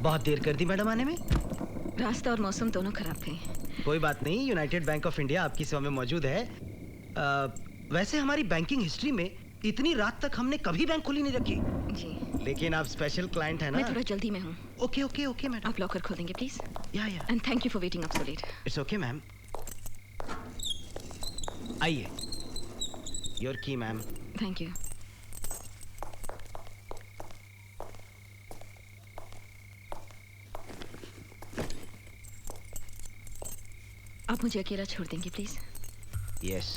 बहुत देर कर दी मैडम आने में। रास्ता और मौसम दोनों खराब थे। कोई बात नहीं, यूनाइटेड बैंक ऑफ इंडिया आपकी सेवा में मौजूद है। वैसे हमारी बैंकिंग हिस्ट्री में इतनी रात तक हमने कभी बैंक खुली नहीं रखी जी। लेकिन आप स्पेशल क्लाइंट है ना। मैं थोड़ा जल्दी में हूँ। Okay okay okay madam. आप लॉकर खोलेंगे प्लीज। या and thank you for waiting up so let. It's okay ma'am. आइए। योर की मैम। Thank you. आप मुझे अकेला छोड़ देंगे प्लीज। यस।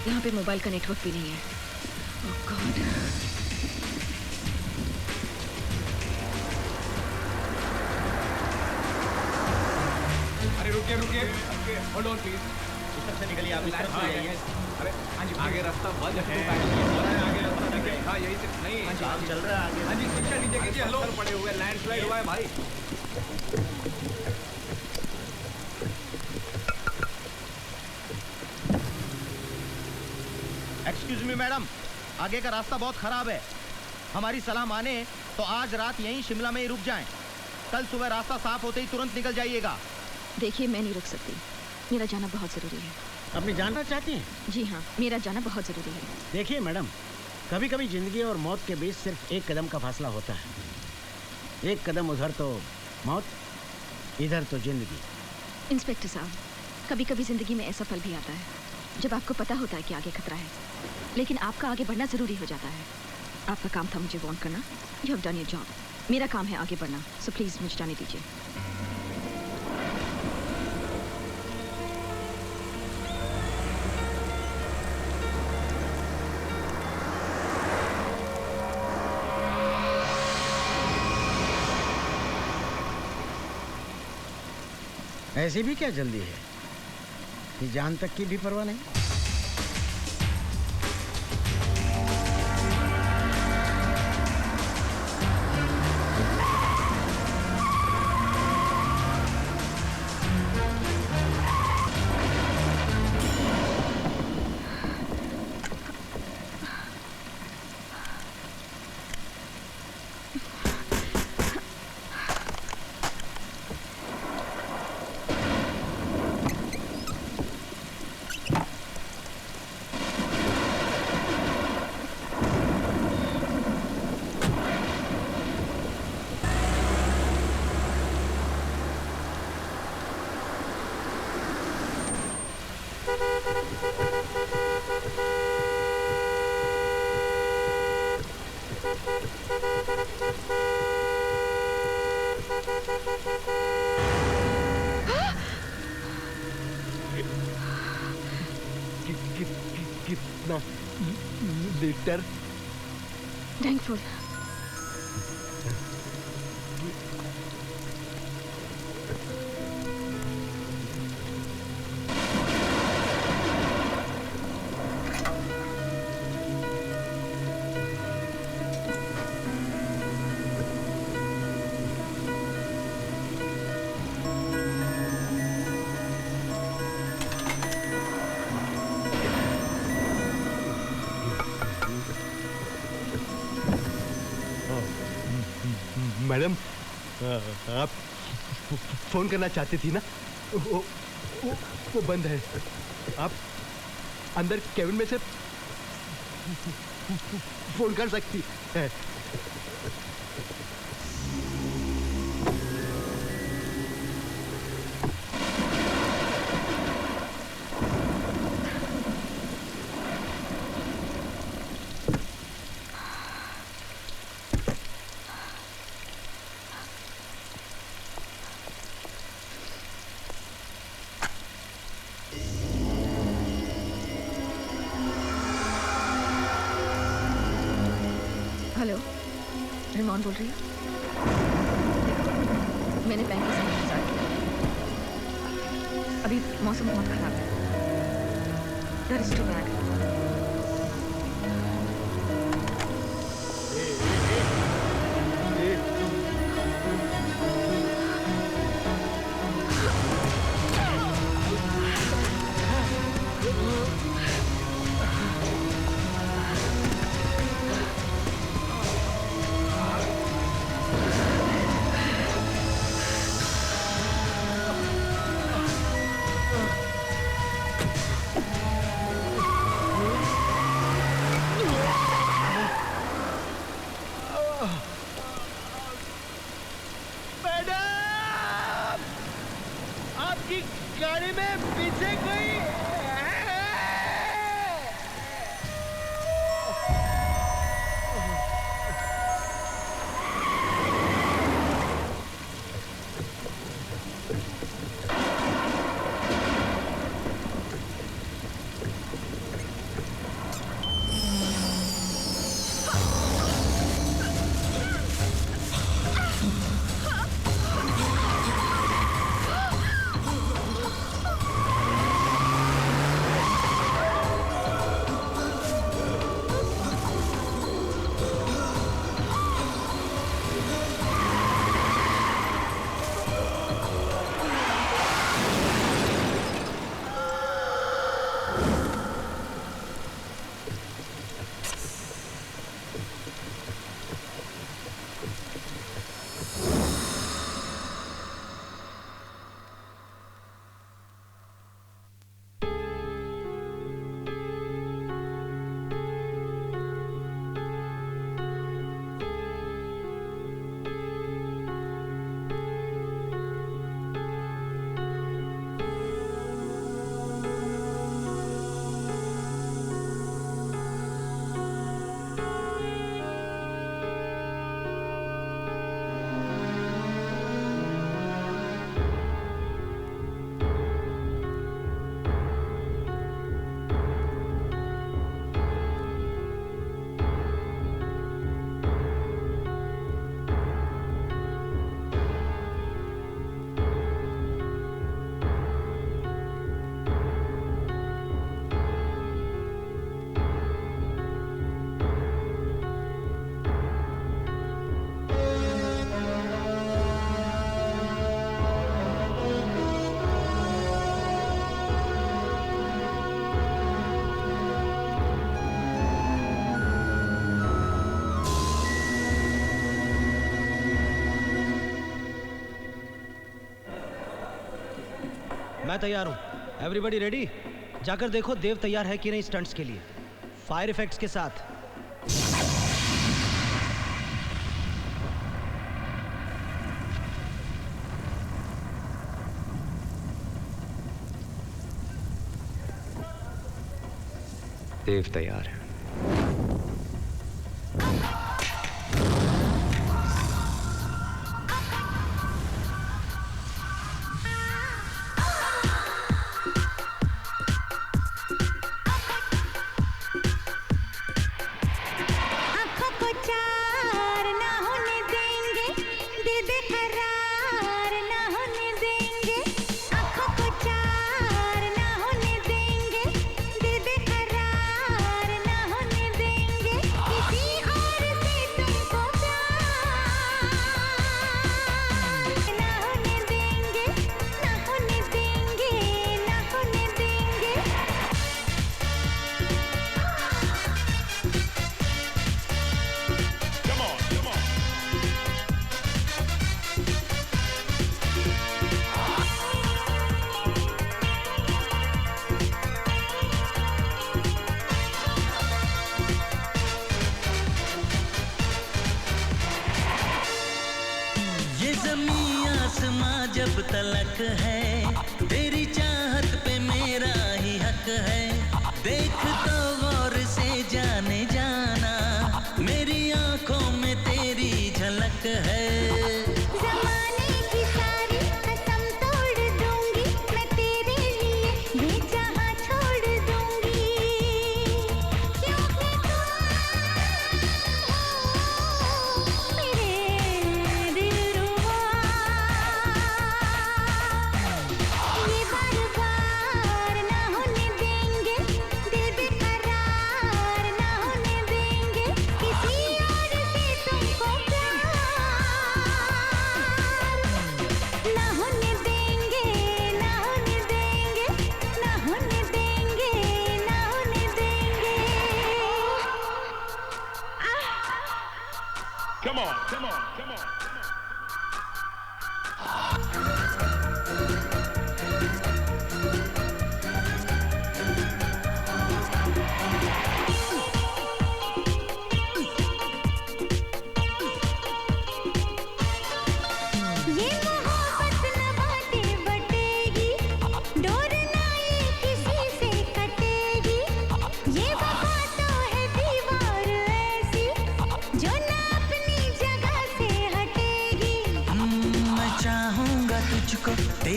यहाँ पे मोबाइल का नेटवर्क भी नहीं है। ओह गॉड। अरे रुकिए रुकिए, होल्ड ऑन प्लीज। इस तरफ से निकलिए आप, इस तरफ से जाइए। अरे हाँ जी, आगे रास्ता बंद है। आगे रास्ता देखिए। हाँ यही से नहीं। काम चल रहा है आगे। हाँ जी, शिक्षा नीचे कीजिए। हेलो, पड़े हुए लैंडस्लाइड हुआ है भाई। एक्सक्यूज मी मैडम, आगे का रास्ता बहुत खराब है। हमारी सलाह माने तो आज रात यहीं शिमला में ही रुक जाएं। कल सुबह रास्ता साफ होते ही तुरंत निकल जाइएगा। देखिए मैं नहीं रुक सकती, मेरा जाना बहुत ज़रूरी है। अपनी जानना चाहती हैं? जी हाँ, मेरा जाना बहुत ज़रूरी है। देखिए मैडम, कभी कभी जिंदगी और मौत के बीच सिर्फ एक कदम का फासला होता है। एक कदम उधर तो मौत, इधर तो जिंदगी। इंस्पेक्टर साहब, कभी कभी ज़िंदगी में ऐसा पल भी आता है जब आपको पता होता है कि आगे खतरा है, लेकिन आपका आगे बढ़ना ज़रूरी हो जाता है। आपका काम था मुझे वार्न करना। You have done your job. मेरा काम है आगे बढ़ना, सो प्लीज़ मुझे जाने दीजिए। ऐसी भी क्या जल्दी है कि जान तक की भी परवाह नहीं। कितना लीटर? थैंकफुल। मैडम, आप फोन करना चाहती थी ना? वो बंद है। आप अंदर केबिन में से फोन कर सकती है। कौन बोल रही है? मैंने बैंक से इंतजार किया। अभी मौसम बहुत खराब है। That is too bad. गाड़ी में पीछे कोई मैं तैयार हूँ। Everybody ready? जाकर देखो देव तैयार है कि नहीं स्टंट्स के लिए, फायर इफेक्ट्स के साथ। देव तैयार है। जब तलक है तेरी चाहत पे मेरा ही हक है, देख तो गौर से जाने जाना मेरी आंखों में तेरी झलक है। ज़माने की सारी कसम तोड़ दूंगी मैं तेरे लिए ये जहां छोड़ दूंगी, क्योंकि तुम मेरे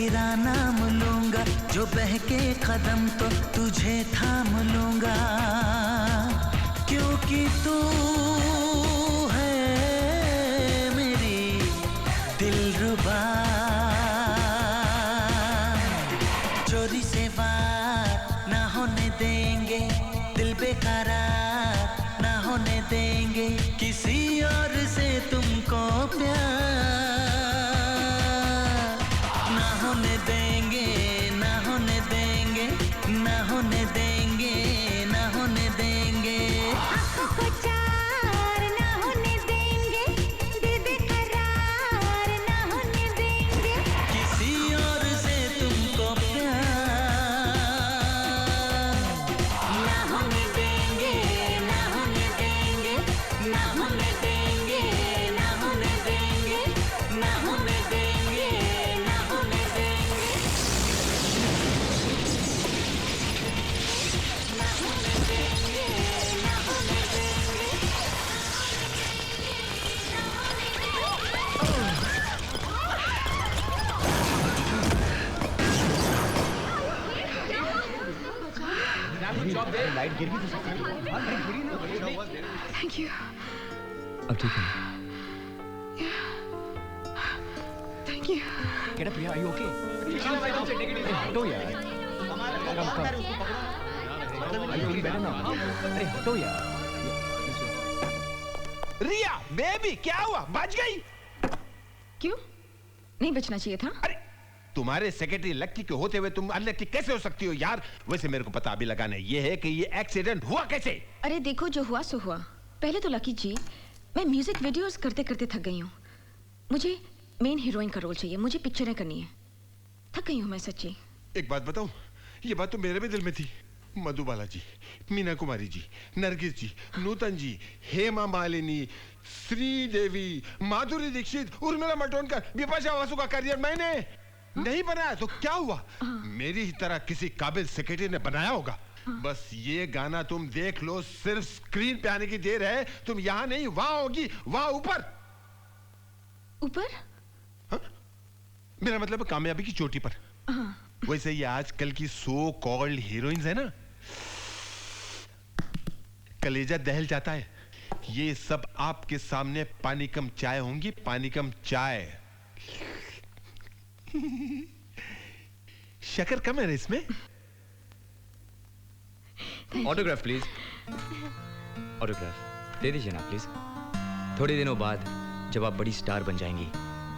तेरा नाम लूंगा, जो बहके कदम तो तुझे थाम लूंगा, क्योंकि तू है मेरी दिलरुबा। चोरी से वार ना होने देंगे, दिल बेकरार ना होने देंगे, किसी और से तुमको प्यार ना होने देंगे, ना होने देंगे, ना होने देंगे, ना होने देंगे। आँखों को चार ना होने देंगे, दिल बेकरार ना होने देंगे, किसी और से तुमको प्यार ना होने देंगे, ना होने देंगे, ना होने देंगे, ना होने देंगे, ना होने देंगे, ना होने देंगे, ना होने देंगे, ना होने देंगे। थैंक यू, अब ठीक है? Thank you. Get up, Priya. Are you okay? हटो यार. Are you feeling better now? अरे हटो यार. रिया बेबी क्या हुआ, बच गई? क्यों? नहीं बचना चाहिए था? अरे तुम्हारे सेक्रेटरी लक्की के होते हुए तुम अनलक्की कैसे हो सकती हो यार? वैसे मेरे को पता अभी लगाना ये है कि ये एक्सीडेंट हुआ कैसे? अरे देखो, जो हुआ सो हुआ। पहले तो लकी जी, मैं म्यूजिक वीडियोस करते करते थक गई हूँ। मुझे मेन हीरोइन का रोल चाहिए, मुझे पिक्चरें करनी है। थक गई हूँ मैं सच्ची। एक बात बताऊं, ये बात तो मेरे भी दिल में थी। मधुबाला जी, मीना कुमारी जी, नरगिस जी, नूतन जी, हेमा मालिनी, श्रीदेवी, माधुरी दीक्षित, उर्मिला मातोंडकर, बिपाशा बासु का करियर मैंने नहीं बनाया तो क्या हुआ? मेरी ही तरह किसी काबिल सेक्रेटरी ने बनाया होगा। बस ये गाना तुम देख लो, सिर्फ स्क्रीन पे आने की देर है। तुम यहाँ नहीं, वहां होगी, वहां ऊपर। ऊपर? हाँ? मेरा मतलब कामयाबी की चोटी पर। वैसे ये आजकल की सो कॉल्ड हीरोइंस है ना, कलेजा दहल जाता है। ये सब आपके सामने पानी कम चाय होंगी, पानी कम चाय। शक्कर कम है इसमें। ऑटोग्राफ प्लीज, ऑटोग्राफ दे दीजिए ना प्लीज। थोड़े दिनों बाद जब आप बड़ी स्टार बन जाएंगी,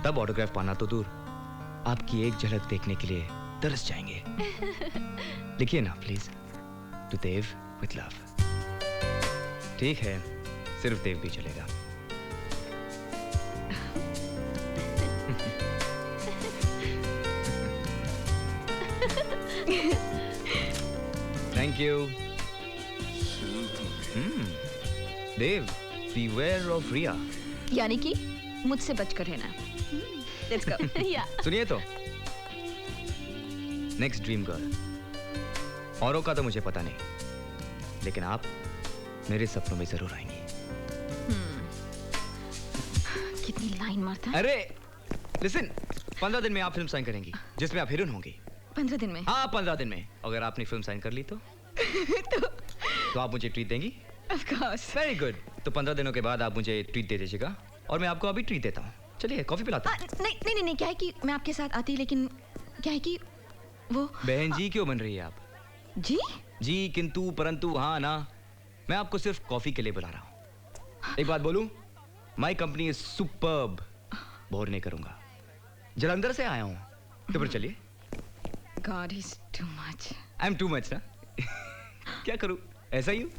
तब ऑटोग्राफ पाना तो दूर, आपकी एक झलक देखने के लिए तरस जाएंगे। लिखिए ना please, to Dev with love. ठीक है, सिर्फ देव भी चलेगा। Thank you. Dev, beware of Riya. यानी कि मुझसे बचकर रहना। Let's go. Yeah. सुनिए तो, नेक्स्ट ड्रीम गर्ल। औरों का तो मुझे पता नहीं, लेकिन आप मेरे सपनों में जरूर आएंगी। कितनी लाइन मारता है। अरे लिसन, 15 दिन में आप फिल्म साइन करेंगी जिसमें आप हीरोइन होंगी। 15 दिन में? हाँ 15 दिन में। अगर आपने फिल्म साइन कर ली तो तो आप मुझे ट्रीट देंगी? Of course. Very good. तो 15 दिनों के बाद आप मुझे ट्रीट दे दीजिएगा और मैं आपको अभी ट्रीट देता हूँ। चलिए कॉफी पिलाता हूँ। नहीं, क्या है कि मैं आपके साथ आती, लेकिन क्या है कि वो बहन जी क्यों बन रही है आप? जी? जी किंतु परंतु हाँ ना, मैं आपको सिर्फ कॉफी के लिए बुला रहा हूँ। एक बात बोलूं, my company is superb. Bore नहीं करूंगा। जलंधर से आया हूँ, तो फिर चलिए। God is too much. I am too much ना। क्या करूं, ऐसा ही हूँ।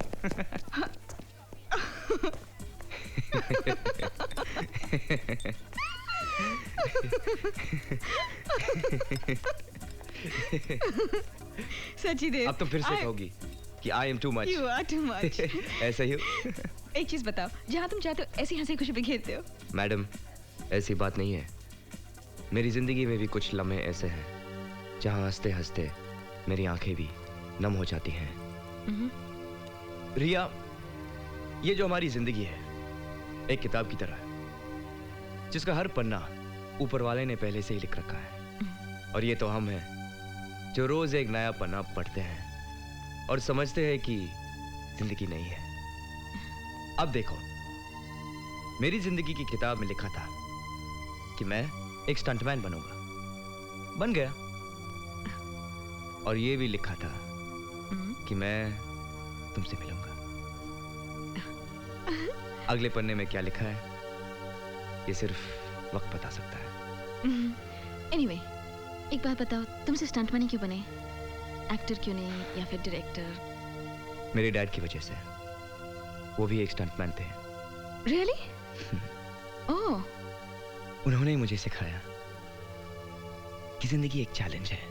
सच्ची देव, अब तो फिर से कहोगी कि I am too much. You are too much. ऐसा ही हूँ। एक चीज बताओ, जहाँ तुम चाहते हो ऐसी हंसी खुशी बिखेरते हो। मैडम, ऐसी बात नहीं है। मेरी जिंदगी में भी कुछ लम्हे ऐसे हैं जहाँ हंसते हंसते मेरी आंखें भी नम हो जाती हैं। रिया, ये जो हमारी जिंदगी है एक किताब की तरह है, जिसका हर पन्ना ऊपर वाले ने पहले से ही लिख रखा है। और ये तो हम हैं जो रोज एक नया पन्ना पढ़ते हैं और समझते हैं कि जिंदगी नहीं है। अब देखो, मेरी जिंदगी की किताब में लिखा था कि मैं एक स्टंटमैन बनूंगा, बन गया। और ये भी लिखा था कि मैं तुमसे मिलूंगा। अगले पन्ने में क्या लिखा है ये सिर्फ वक्त बता सकता है। एनीवे, एक बात बताओ, तुमसे स्टंटमैन क्यों बने? एक्टर क्यों नहीं या फिर डायरेक्टर? मेरे डैड की वजह से। वो भी एक स्टंटमैन थे। रियली? ओह। उन्होंने ही मुझे सिखाया कि जिंदगी एक चैलेंज है,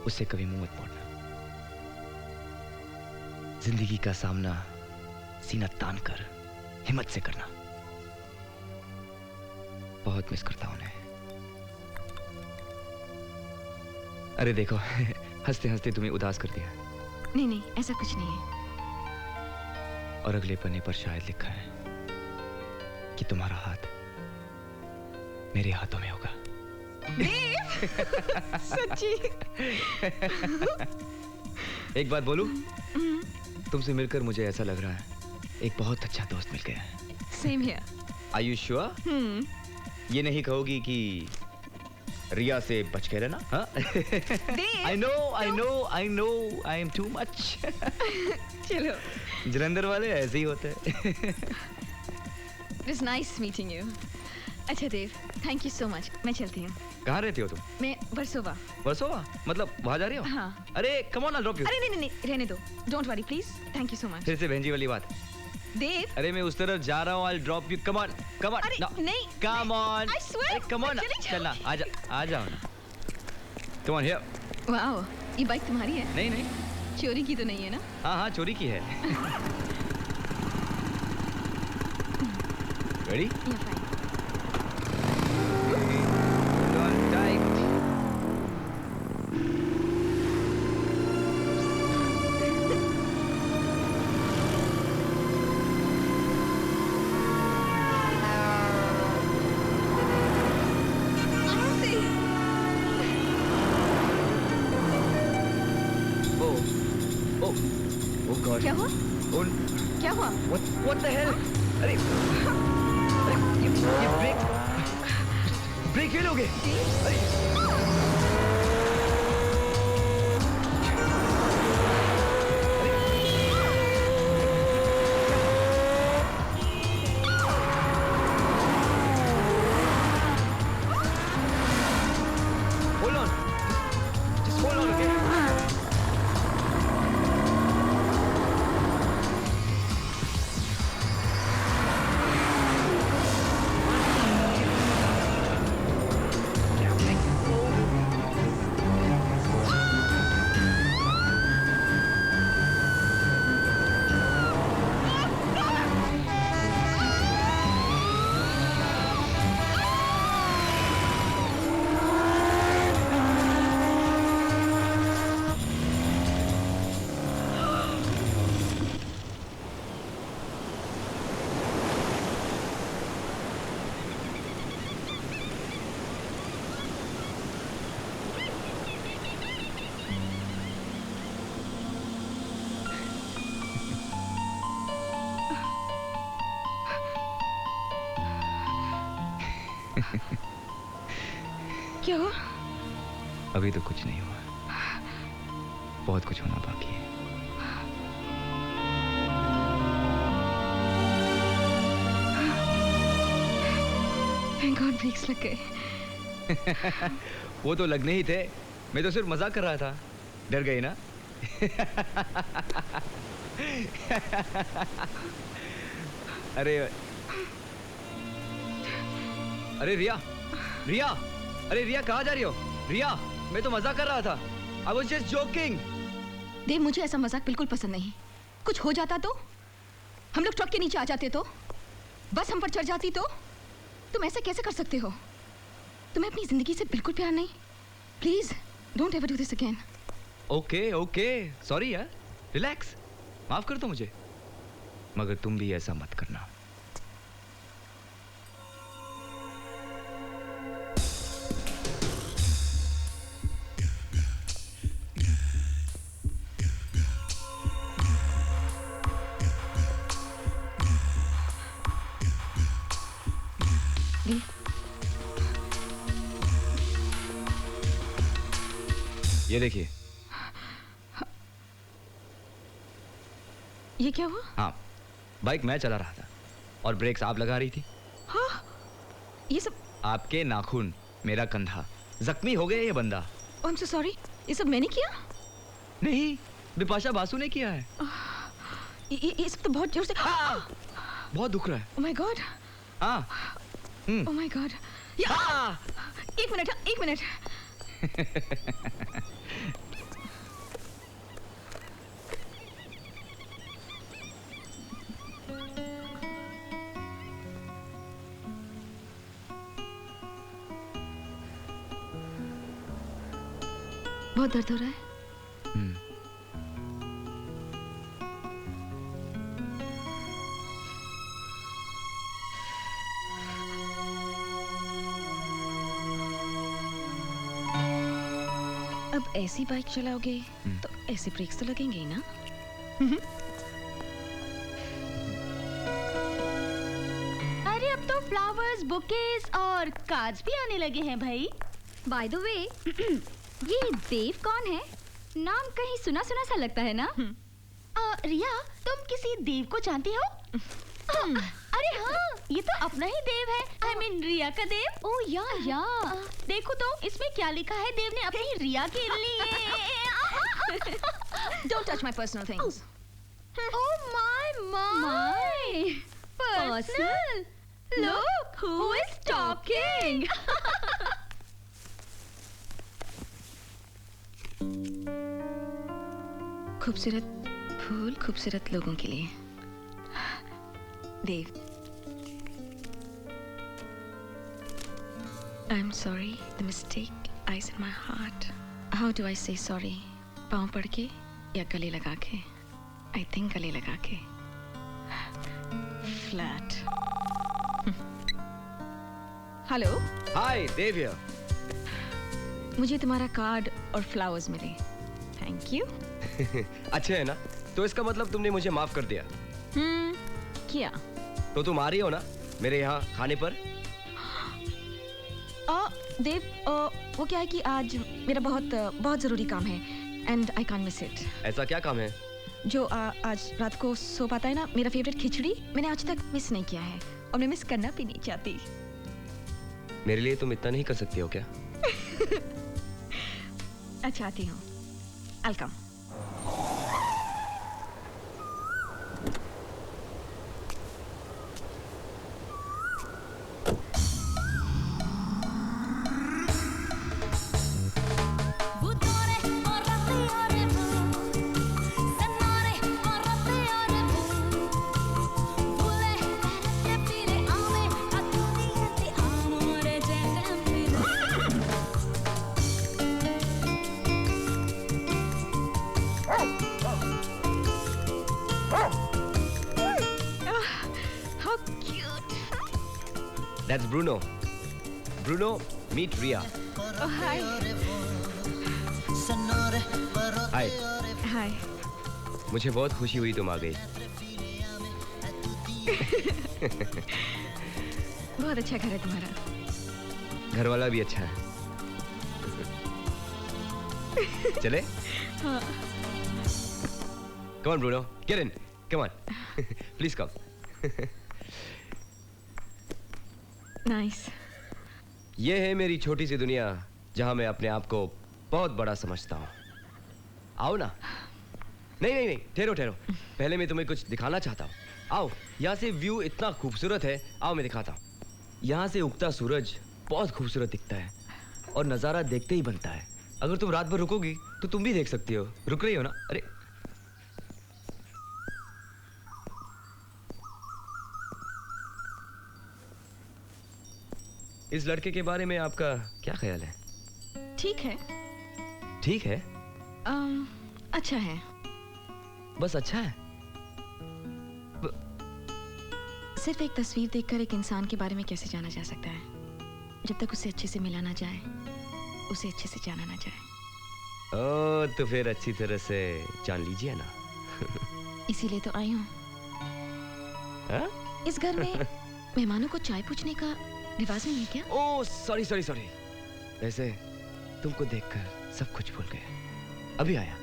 उससे कभी मुंह मत मोड़ना। जिंदगी का सामना सीना तान कर हिम्मत से करना। बहुत मिस करता हूं उन्हें। अरे देखो, हंसते हंसते तुम्हें उदास कर दिया। नहीं नहीं, ऐसा कुछ नहीं है। और अगले पन्ने पर शायद लिखा है कि तुम्हारा हाथ मेरे हाथों में होगा। सच्ची? एक बात बोलूं? तुमसे मिलकर मुझे ऐसा लग रहा है एक बहुत अच्छा दोस्त मिल गया है। Same here. Are you sure? ये नहीं कहोगी कि रिया से बच के रहना? हाँ? I know, I am too much. चलो। जलंधर वाले ऐसे ही होते हैं। It was nice meeting you. अच्छा देव, थैंक यू सो मच। मैं चलती हूँ। कहाँ रहती हो तुम? मैं वर्सोवा। वर्सोवा? मतलब वहाँ जा रही हो? हाँ। अरे come on, I'll drop you. अरे नहीं नहीं नहीं, रहने दो। Don't worry please. Thank you so much. फिर से बहन जी वाली बात। देव। अरे मैं उस तरफ जा रहा हूँ। I'll drop you. Come on. अरे No. नहीं। Come on. I swear. Come on. चलना, आ जाओ ना। Come on here. वाओ, ये बाइक तुम्हारी है? नहीं नहीं। चोरी की तो नहीं है ना? हाँ चोरी की है। Ready? Yeah, fine. Hold on tight. Oh God. क्या हुआ? क्या हुआ? What the hell? अरे ये ब्रेक फेल हो गए। Hold on. Just hold on, okay? क्या हुआ? अभी तो कुछ नहीं हुआ, बहुत कुछ होना बाकी है। Thank God ब्रेक्स लग गए। वो तो लगने ही थे, मैं तो सिर्फ मजाक कर रहा था। डर गई ना? अरे अरे रिया, रिया, अरे रिया कहाँ जा रही हो? रिया, मैं तो मजाक कर रहा था। I was just joking. देव, मुझे ऐसा मजाक बिल्कुल पसंद नहीं। कुछ हो जाता तो? हम लोग ट्रक के नीचे आ जाते तो? बस हम पर चढ़ जाती तो? तुम ऐसे कैसे कर सकते हो? तुम्हें अपनी जिंदगी से बिल्कुल प्यार नहीं? Please don't ever do this again. Okay okay, sorry यार, रिलैक्स, माफ कर दो मुझे, मगर तुम भी ऐसा मत करना। ये देखिए। ये क्या हुआ? हाँ, बाइक मैं चला रहा था और ब्रेक्स आप लगा रही थी। हाँ, ये सब आपके नाखून, मेरा कंधा, जख्मी हो गया ये बंदा। Oh, I'm so sorry. ये सब मैंने किया? नहीं, बिपाशा बासु ने किया है। ये सब तो बहुत जोर से। बहुत दुख रहा है। Oh my God. हाँ। Oh my God. एक मिनट। बहुत दर्द हो रहा है? अब ऐसी बाइक चलाओगे तो ऐसे ब्रेक्स तो लगेंगे ही ना? अरे अब तो फ्लावर्स, बुकेज और कार्ड्स भी आने लगे हैं भाई। बाय द वे, ये देव कौन है? नाम कहीं सुना सुना सा लगता है ना? रिया, तुम किसी देव को जानती हो? अरे हाँ, ये तो अपना ही देव है। I mean, रिया का देव। ओह या। देखो तो इसमें क्या लिखा है देव ने अपनी रिया के लिए। Don't touch my personal things. Oh my. Personal? Look, who is talking? खूबसूरत फूल खूबसूरत लोगों के लिए। देव, I'm sorry, the mistake lies in my heart. How do I say sorry? पाँव पड़ के या गले लगा के? I think गले लगा के। Flat. Hello. Hi, Dev here. मुझे तुम्हारा कार्ड और फ्लावर्स मिले। Thank you. अच्छे है ना? तो इसका मतलब तुमने मुझे माफ कर दिया। किया। तो तुम आ रही हो ना मेरे यहाँ खाने पर? देव, वो क्या है कि आज मेरा बहुत जरूरी काम है and I can't miss it. ऐसा क्या काम है? जो आज रात को सो पाता है ना, मेरा फेवरेट खिचड़ी मैंने आज तक मिस नहीं किया है और मैं मिस करना भी नहीं चाहती। मेरे लिए तुम इतना नहीं कर सकती हो क्या? अच्छा, आती हूँ। I'll come. That's Bruno. Bruno, meet Ria. Oh, hi. Hi. Hi. मुझे बहुत खुशी हुई तुम आ गई। बहुत अच्छा घर है तुम्हारा। घर वाला भी अच्छा है। चले? हाँ। Come on, Bruno. Get in. Come on. Please come. Nice. ये है मेरी छोटी सी दुनिया जहां मैं अपने आप को बहुत बड़ा समझता हूँ। आओ ना। नहीं, ठहरो। पहले मैं तुम्हें कुछ दिखाना चाहता हूँ। आओ, यहाँ से व्यू इतना खूबसूरत है। आओ मैं दिखाता हूँ। यहाँ से उगता सूरज बहुत खूबसूरत दिखता है और नज़ारा देखते ही बनता है। अगर तुम रात भर रुकोगी तो तुम भी देख सकती हो। रुक रही हो ना? अरे इस लड़के के बारे में आपका क्या ख्याल है? ठीक है। ठीक है? अच्छा है। बस अच्छा है? सिर्फ एक तस्वीर देखकर एक इंसान के बारे में कैसे जाना जा सकता है? जब तक उसे अच्छे से मिला ना जाए, उसे अच्छे से जाना ना जाए। ओह, तो फिर अच्छी तरह से जान लीजिए ना। इसीलिए तो आई हूँ। इस घर में मेहमानों को चाय पूछने का रिवाज नहीं है क्या? ओह, सॉरी। वैसे तुमको देखकर सब कुछ भूल गए। अभी आया।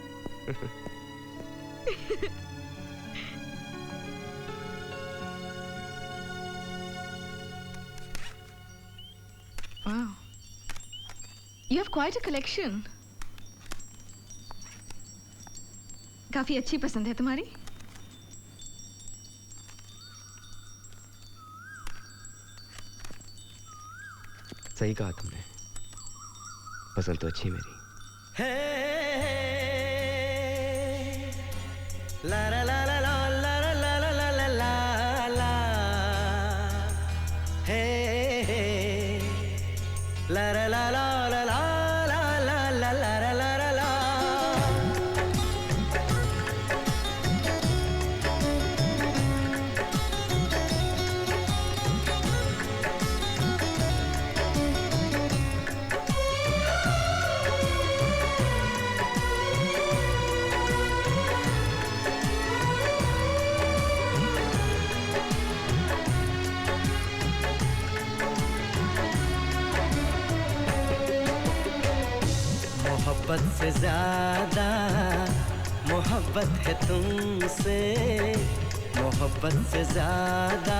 Wow. You have quite a collection. काफी अच्छी पसंद है तुम्हारी। सही कहा तुमने, पसंद तो अच्छी मेरी। ला ला ला ला ला ला ला ला ला ला ला ला हे ला ला ला ला ला ला ला ला ला ला ला ला ला। मोहब्बत से ज्यादा मोहब्बत है तुमसे, मोहब्बत से ज्यादा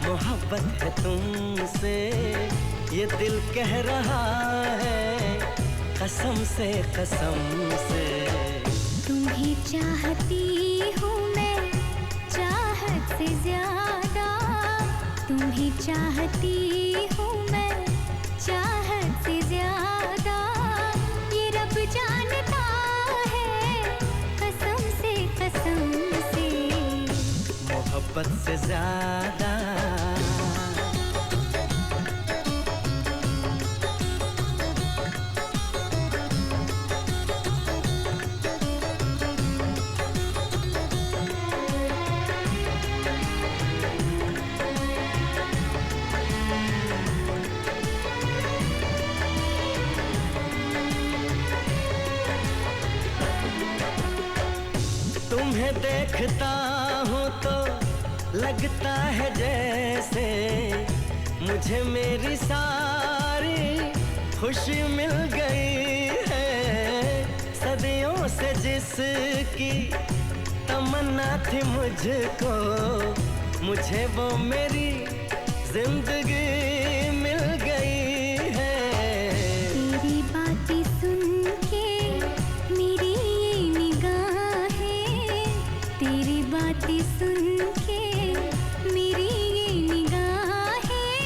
मोहब्बत है तुमसे, ये दिल कह रहा है कसम से कसम से। तुम्हें चाहती हूँ मैं चाहत से ज्यादा, तुम्हें चाहती हूँ मैं चाहत से ज्यादा, ये रब जानता है कसम से मोहब्बत से ज्यादा। तुम्हें देखता हूँ तो लगता है जैसे मुझे मेरी सारी खुशी मिल गई है। सदियों से जिसकी तमन्ना थी मुझको, मुझे वो मेरी जिंदगी मिल गई है। तेरी बातें सुन के मेरी ये निगाहें, तेरी बातें सुन के मेरी ये निगाहें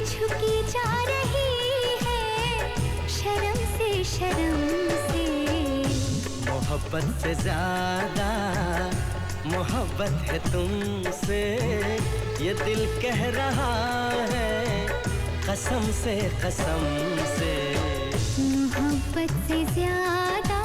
झुकी जा रही है शर्म से शर्म से। मोहब्बत से ज्यादा मोहब्बत है तुमसे, ये दिल कह रहा है कसम से कसम से। मोहब्बत से ज्यादा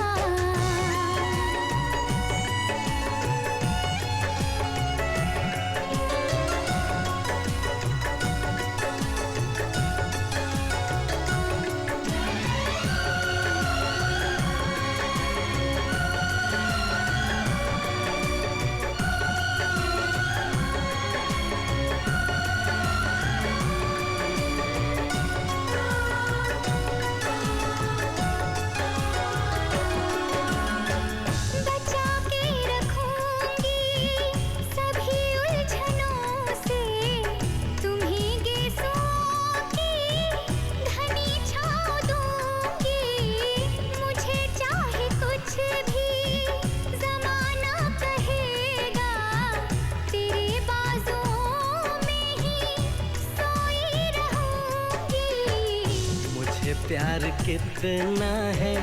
प्यार कितना है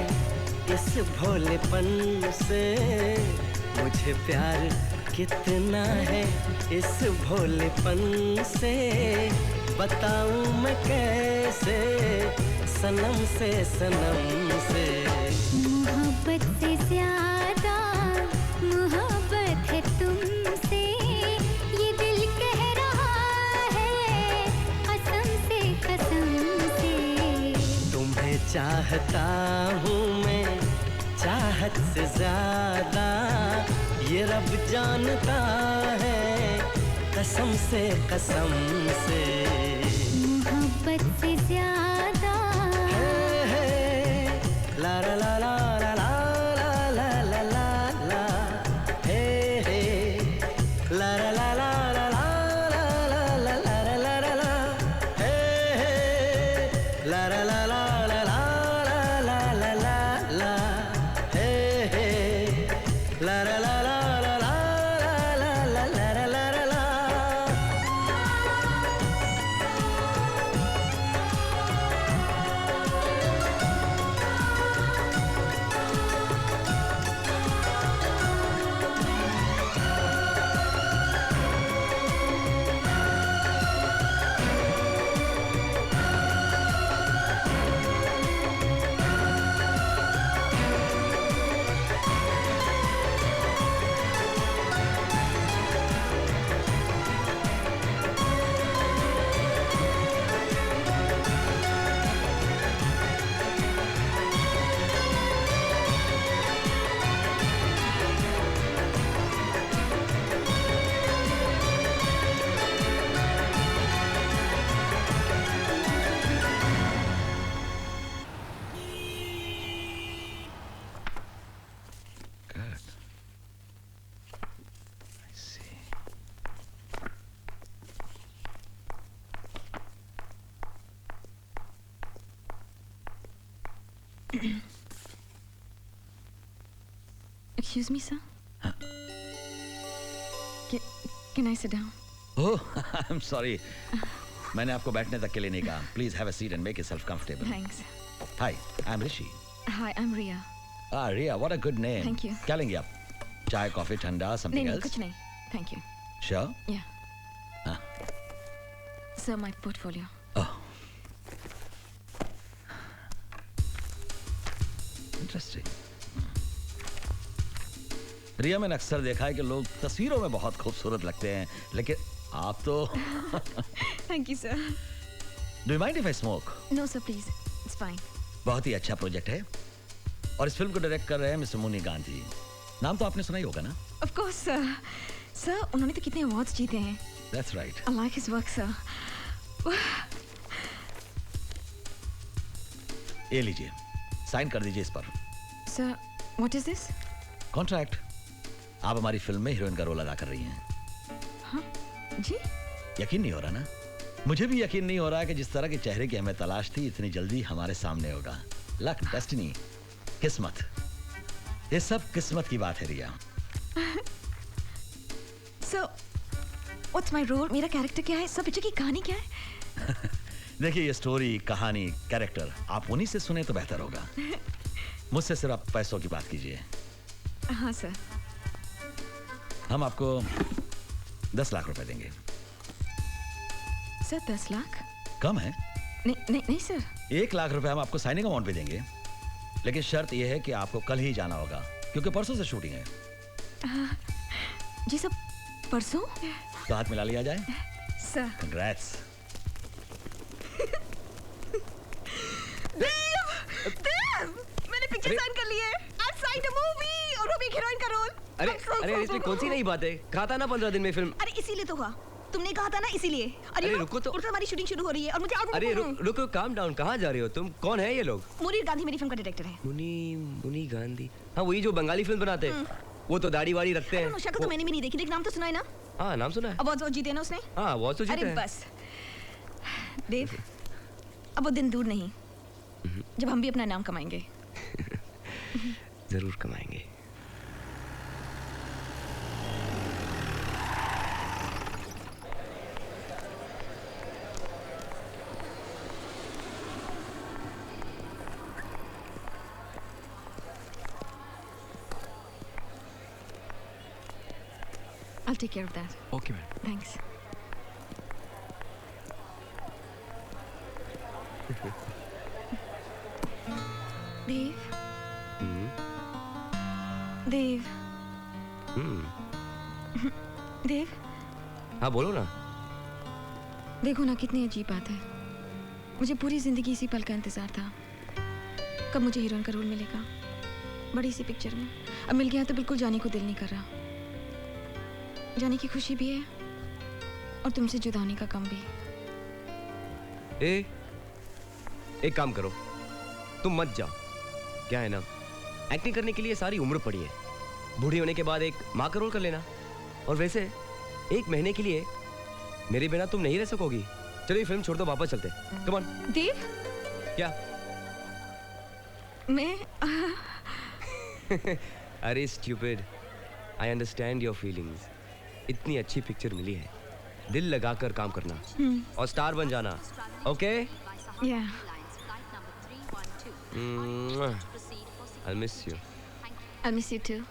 इस भोलेपन से, मुझे प्यार कितना है इस भोलेपन से। बताऊं मैं कैसे सनम से सनम से। मोहब्बत से ज्यादा मोहब्बत है तुमसे, ये दिल कह रहा है कसम से कसम से। तुम्हें चाहता हूँ मैं चाहत से ज्यादा, ये रब जानता है कसम से कसम से। मोहब्बत से ज्यादा Excuse me, sir. Can I sit down? Oh, I'm sorry. मैंने आपको बैठने तक के लिए नहीं कहा. Please have a seat and make yourself comfortable. Thanks. Hi, I'm Rishi. Hi, I'm Ria. Ah, Ria, what a good name. Thank you. क्या लेंगे आप? चाय, कॉफी, ठंडा, something नहीं, else? कुछ नहीं. Thank you. Sure? Yeah. हाँ. Sir, my portfolio. Oh. Interesting. रिया, मैंने अक्सर देखा है कि लोग तस्वीरों में बहुत खूबसूरत लगते हैं, लेकिन आप तो Thank you, sir. Do you mind if I smoke? No, sir, please. It's fine. बहुत ही अच्छा प्रोजेक्ट है और इस फिल्म को डायरेक्ट कर रहे हैं मिस्टर मुनी गांधी. नाम तो आपने सुना ही होगा ना? Of course, sir. Sir, उन्होंने तो कितने अवार्ड्स जीते हैं. That's right. I like his work, sir. ये लीजिए, साइन कर दीजिए इस पर. Sir, what is this? Contract. आप हमारी फिल्म में हीरोइन का रोल अदा कर रही हैं. हाँ, जी? यकीन नहीं हो रहा ना? मुझे भी यकीन नहीं हो रहा कि जिस तरह के चेहरे की हमें तलाश थी इतनी जल्दी हमारे सामने होगा. लक, डेस्टिनी, किस्मत. ये सब किस्मत की बात है रिया. So, what's my role? मेरा कैरेक्टर क्या है? सब पिक्चर की कहानी क्या है? देखिए, ये स्टोरी, कहानी, कैरेक्टर आप उन्हीं से सुने तो बेहतर होगा. मुझसे सिर्फ आप पैसों की बात कीजिए. हाँ सर. हम आपको 10 लाख रुपए देंगे. सर 10 लाख? कम है? नहीं नहीं नहीं सर. 1 लाख रुपए हम आपको साइनिंग अमाउंट पे देंगे, लेकिन शर्त यह है कि आपको कल ही जाना होगा क्योंकि परसों से शूटिंग है. जी सब परसों? तो हाथ मिला लिया जाए. सर. Congrats. मैंने पिक्चर साइन कर ली है. I signed a movie और वो भी एक हीरोइन का रोल. अरे इसमें कौन सी नई बात है? कहा था ना 15 दिन में फिल्म. अरे इसीलिए तो हुआ. तुमने कहा था ना इसीलिए. अरे रुको तो. हमारी शूटिंग शुरू हो रही है और मुझे अरे रुको, काम डाउन. कहाँ जा रहे हो तुम? कौन है ये लोग? मुनीर गांधी मेरी फिल्म का डायरेक्टर है. मुनी गांधी. हाँ, वही जो बंगाली फिल्म बनाते हैं. वो तो दाढ़ी वाड़ी रखते हैं. शक्ल तो मैंने भी नहीं देखी, लेकिन नाम तो सुना है ना? हाँ, नाम सुना है. अवार्ड जीते ना उसने? हाँ, अवार्ड तो जीते हैं. अरे बस देव, अब वो दिन दूर नहीं जब हम भी अपना नाम कमाएंगे. जरूर कमाएंगे. I'll take care of that. Okay, man. Thanks. देव. देव. देव. हाँ, बोलो ना. देखो ना कितनी अजीब बात है. मुझे पूरी जिंदगी इसी पल का इंतजार था. कब मुझे हीरोइन का रोल मिलेगा बड़ी सी पिक्चर में. अब मिल गया तो बिल्कुल जाने को दिल नहीं कर रहा. जाने की खुशी भी है और तुमसे जुदा होने का गम भी. एक काम करो, तुम मत जाओ. क्या है ना, एक्टिंग करने के लिए सारी उम्र पड़ी है, बूढ़ी होने के बाद एक माँ का रोल कर लेना। और वैसे 1 महीने के लिए मेरे बिना तुम नहीं रह सकोगी। चलिए फिल्म छोड़ दो, वापस चलते। Come on. देव, क्या? मैं अरे stupid, I understand your feelings. इतनी अच्छी पिक्चर मिली है, दिल लगाकर काम करना और स्टार बन जाना। ओके? या। I'll miss you. I miss you too.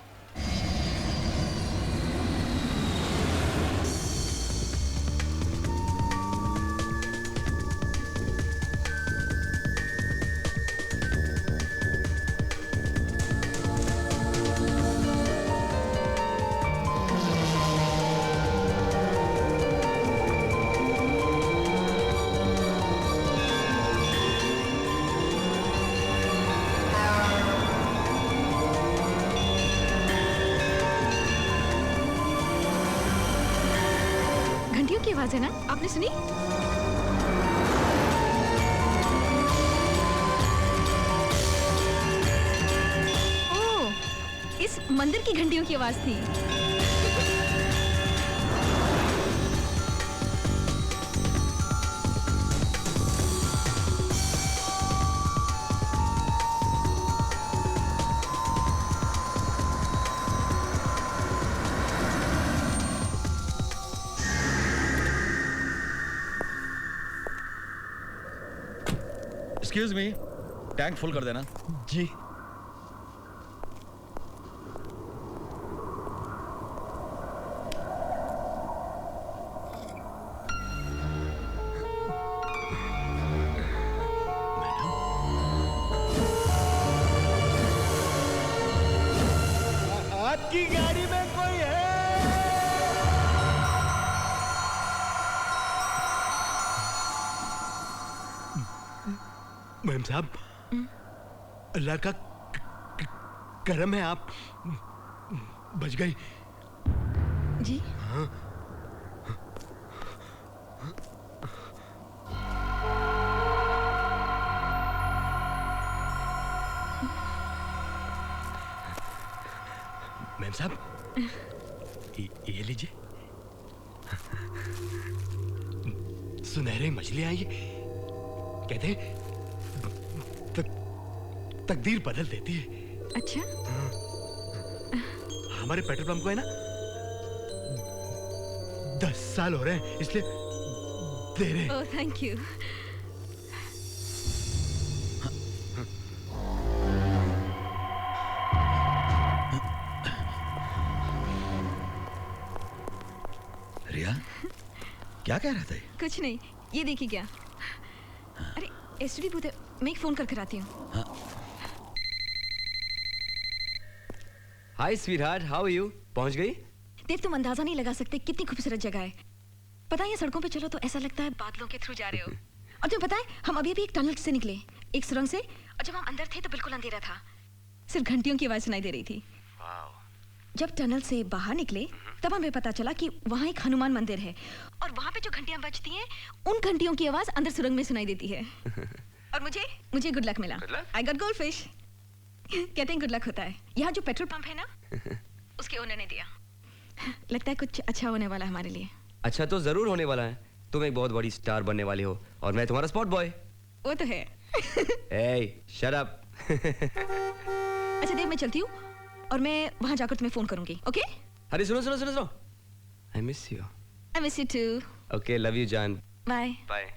घंटियों की आवाज है ना, आपने सुनी? ओह, इस मंदिर की घंटियों की आवाज थी। एक्सक्यूज मी, टैंक फुल कर देना। जी। आपकी गाड़ी में कोई है? मैम साहब, अल्लाह का करम है, आप बच गई। जी? हाँ। मैम साहब, ये लीजिए, सुनहरी मछली आई। कहते हैं तकदीर बदल देती है। अच्छा? हमारे पेट्रोल पंप को है ना 10 साल हो रहे हैं, इसलिए दे रहे। ओह, थैंक यू। रिया, क्या कह रहा था? कुछ नहीं, ये देखिए क्या। अरे एसटीडी बूथ है, मैं एक फोन करके आती हूँ। हाय स्वीटहार्ट, हाउ आर यू? पहुंच गई? देव, तुम अंदाजा नहीं लगा सकते कितनी खूबसूरत जगह है। पता है, ये सड़कों पे चलो तो ऐसा लगता है बादलों के थ्रू जा रहे हो। और तुम्हें पता है, हम अभी भी एक टनल से निकले, एक सुरंग से, और जब हम अंदर थे तो बिल्कुल अंधेरा था, सिर्फ घंटियों की आवाज सुनाई दे रही थी। जब टनल से बाहर निकले तब हमें पता चला कि वहाँ एक हनुमान मंदिर है, और वहाँ पे जो घंटियां बजती हैं, उन घंटियों की आवाज अंदर सुरंग में सुनाई देती है। और मुझे गुड लक मिला। I got gold fish. कहते हैं गुड लक होता है। यहाँ जो पेट्रोल पंप है ना, उसके ओनर ने दिया। लगता है कुछ अच्छा होने वाला है हमारे लिए। अच्छा तो जरूर होने वाला है। तुम एक बहुत बड़ी स्टार बनने वाली हो और मैं तुम्हारा स्पॉट बॉय। वो तो है। ए, शट अप। अच्छा देव, मैं चलती हूँ और मैं वहाँ जाकर तुम्हें फोन करूंगी, ओके? अरे सुनो। I miss you. I miss you too. Okay, love you जान। Bye bye.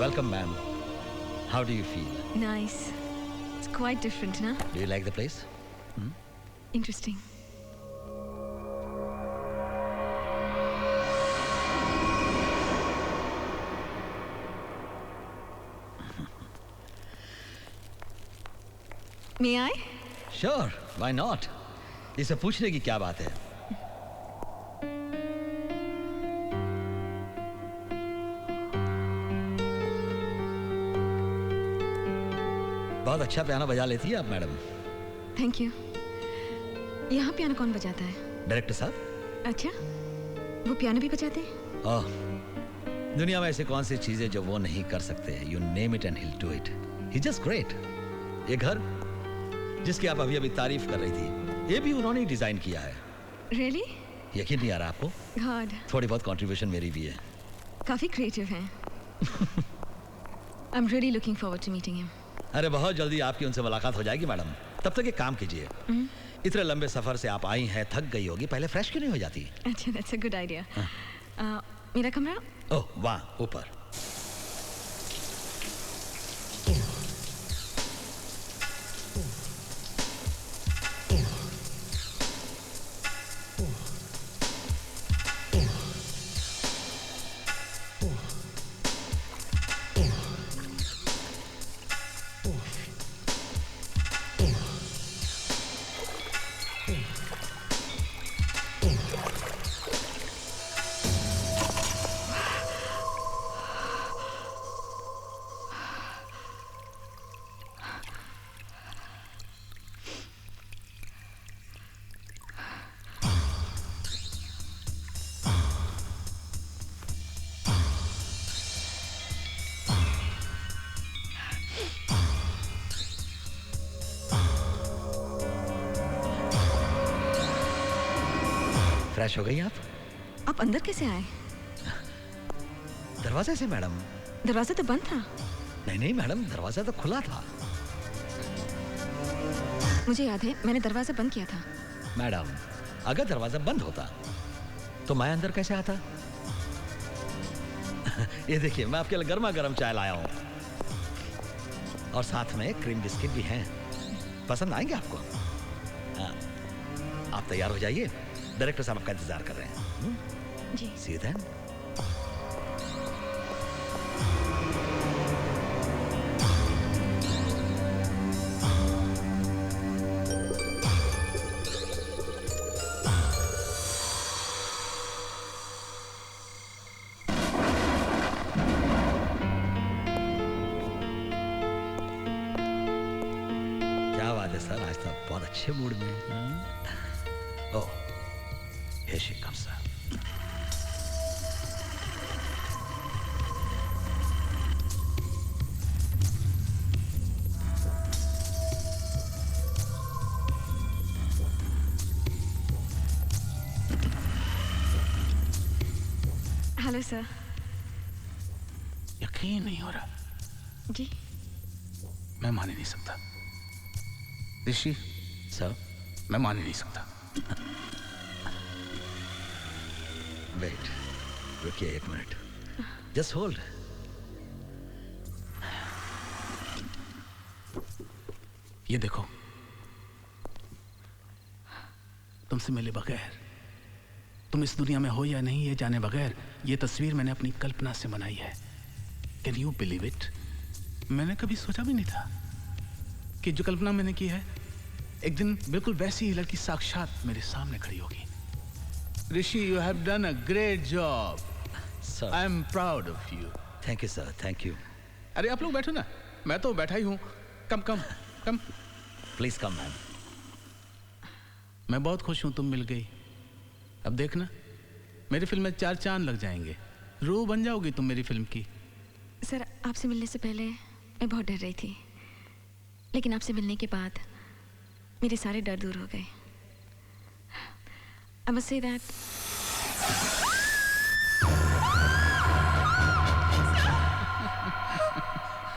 Welcome, ma'am. How do you feel? Nice. It's quite different, na? Do you like the place? Interesting. May I? Sure, why not? इसे पूछने की क्या बात है? बहुत अच्छा piano बजा लेती है आप मैडम। Thank you. यहाँ पियानो कौन बजाता है? डायरेक्टर साहब। अच्छा, वो पियानो भी बजाते हैं? ओह, दुनिया में ऐसे कौन सी चीजें जो वो नहीं कर सकते। You name it and hill do it. He just great. ये घर जिसकी आप अभी अभी तारीफ कर रही थी, ये भी उन्होंने ही डिजाइन किया है। Really? यकीन नहीं आ रहा आपको? God, थोड़ी बहुत कंट्रीब्यूशन मेरी भी है। काफी क्रिएटिव हैं। I'm really looking forward to meeting him. अरे बहुत जल्दी आपकी उनसे मुलाकात हो जाएगी मैडम। तब तक एक काम कीजिए, इतने लंबे सफर से आप आई हैं, थक गई होगी, पहले फ्रेश क्यों नहीं हो जाती? अच्छा, that's a good idea. मेरा कमरा? ओह, वहाँ ऊपर। फ्रेश हो गई आप? आप अंदर कैसे आए? दरवाजे से मैडम। दरवाजा तो बंद था। नहीं नहीं मैडम, दरवाजा तो खुला था। मुझे याद है, मैंने दरवाजा बंद किया था। मैडम, अगर दरवाजा बंद होता तो मैं अंदर कैसे आता? ये देखिए, मैं आपके लिए गर्मा गर्म चाय लाया हूँ और साथ में क्रीम बिस्किट भी हैं। पसंद आएंगे आपको? आप तैयार हो जाइए, डायरेक्टर साहब आपका इंतजार कर रहे हैं। जी। See you then. क्या बात है सर, आज तो बहुत अच्छे मूड में हैं। ओह, here she comes, sir. Hello sir. यकीन नहीं हो रहा। जी। मैं मान ही नहीं सकता। ऋषि सर, मैं मान ही नहीं सकता। वेट, रुकिए एक मिनट, जस्ट होल्ड। ये देखो, तुमसे मिले बगैर, तुम इस दुनिया में हो या नहीं ये जाने बगैर, ये तस्वीर मैंने अपनी कल्पना से बनाई है। Can you believe it? मैंने कभी सोचा भी नहीं था कि जो कल्पना मैंने की है, एक दिन बिल्कुल वैसी ही लड़की साक्षात मेरे सामने खड़ी होगी। ऋषि, you have done a great job. Sir. I am proud of you. Thank you, sir. Thank you. अरे आप लोग बैठो ना, मैं तो बैठा ही हूँ। कम कम कम। Please come, ma'am. मैं बहुत खुश हूँ तुम मिल गई। अब देखना, मेरी फिल्म में 4 चांद लग जाएंगे। रूह बन जाओगी तुम मेरी फिल्म की। सर, आपसे मिलने से पहले मैं बहुत डर रही थी, लेकिन आपसे मिलने के बाद मेरे सारे डर दूर हो गए। I must say that.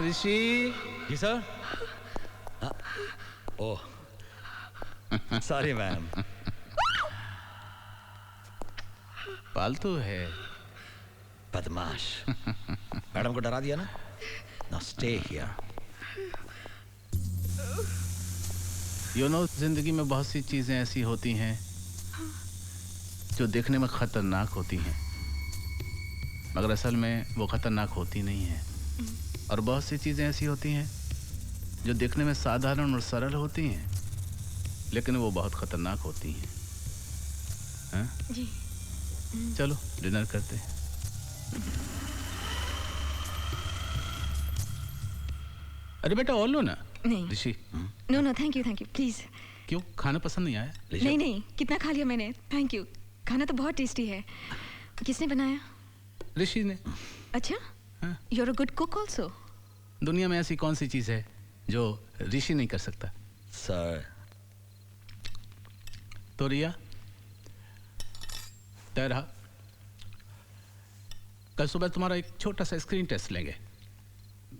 Rishi. जी सर। Oh, sorry ma'am. पालतू है। बदमाश। मैडम को डरा दिया ना? Now stay here. You know, जिंदगी में बहुत सी चीजें ऐसी होती हैं जो देखने में खतरनाक होती हैं, मगर असल में वो खतरनाक होती नहीं हैं। और बहुत सी चीजें ऐसी होती हैं जो देखने में साधारण और सरल होती हैं, लेकिन वो बहुत खतरनाक होती हैं। हाँ? जी। चलो डिनर करते हैं। अरे बेटा और लो ना। नहीं Rishi no no thank you please. क्यों, खाना पसंद नहीं आया? नहीं नहीं, कितना खा लिया मैंने, थैंक यू। खाना तो बहुत टेस्टी है। किसने बनाया? ऋषि ने। अच्छा, you are a good cook also. दुनिया में ऐसी कौन सी चीज है जो ऋषि नहीं कर सकता? सर तो रिया तय रहा, कल सुबह तुम्हारा एक छोटा सा स्क्रीन टेस्ट लेंगे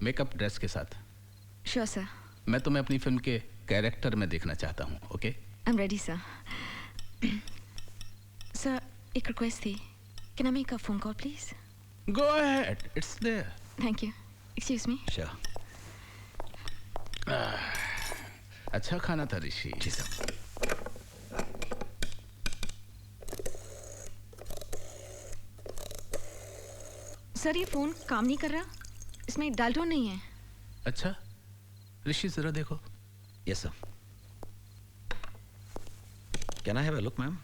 मेकअप ड्रेस के साथ। Sure sir. मैं तुम्हें अपनी फिल्म के कैरेक्टर में देखना चाहता हूँ। Okay? I am ready sir. Sir एक रिक्वेस्ट थी, can I make a phone call please? Go ahead, it's there. Thank you, excuse me. Sure. अच्छा खाना था ऋषि। जी सर। सर ये फोन काम नहीं कर रहा, इसमें डायल टोन नहीं है। अच्छा ऋषि जरा देखो। Yes sir. Can I have a look ma'am?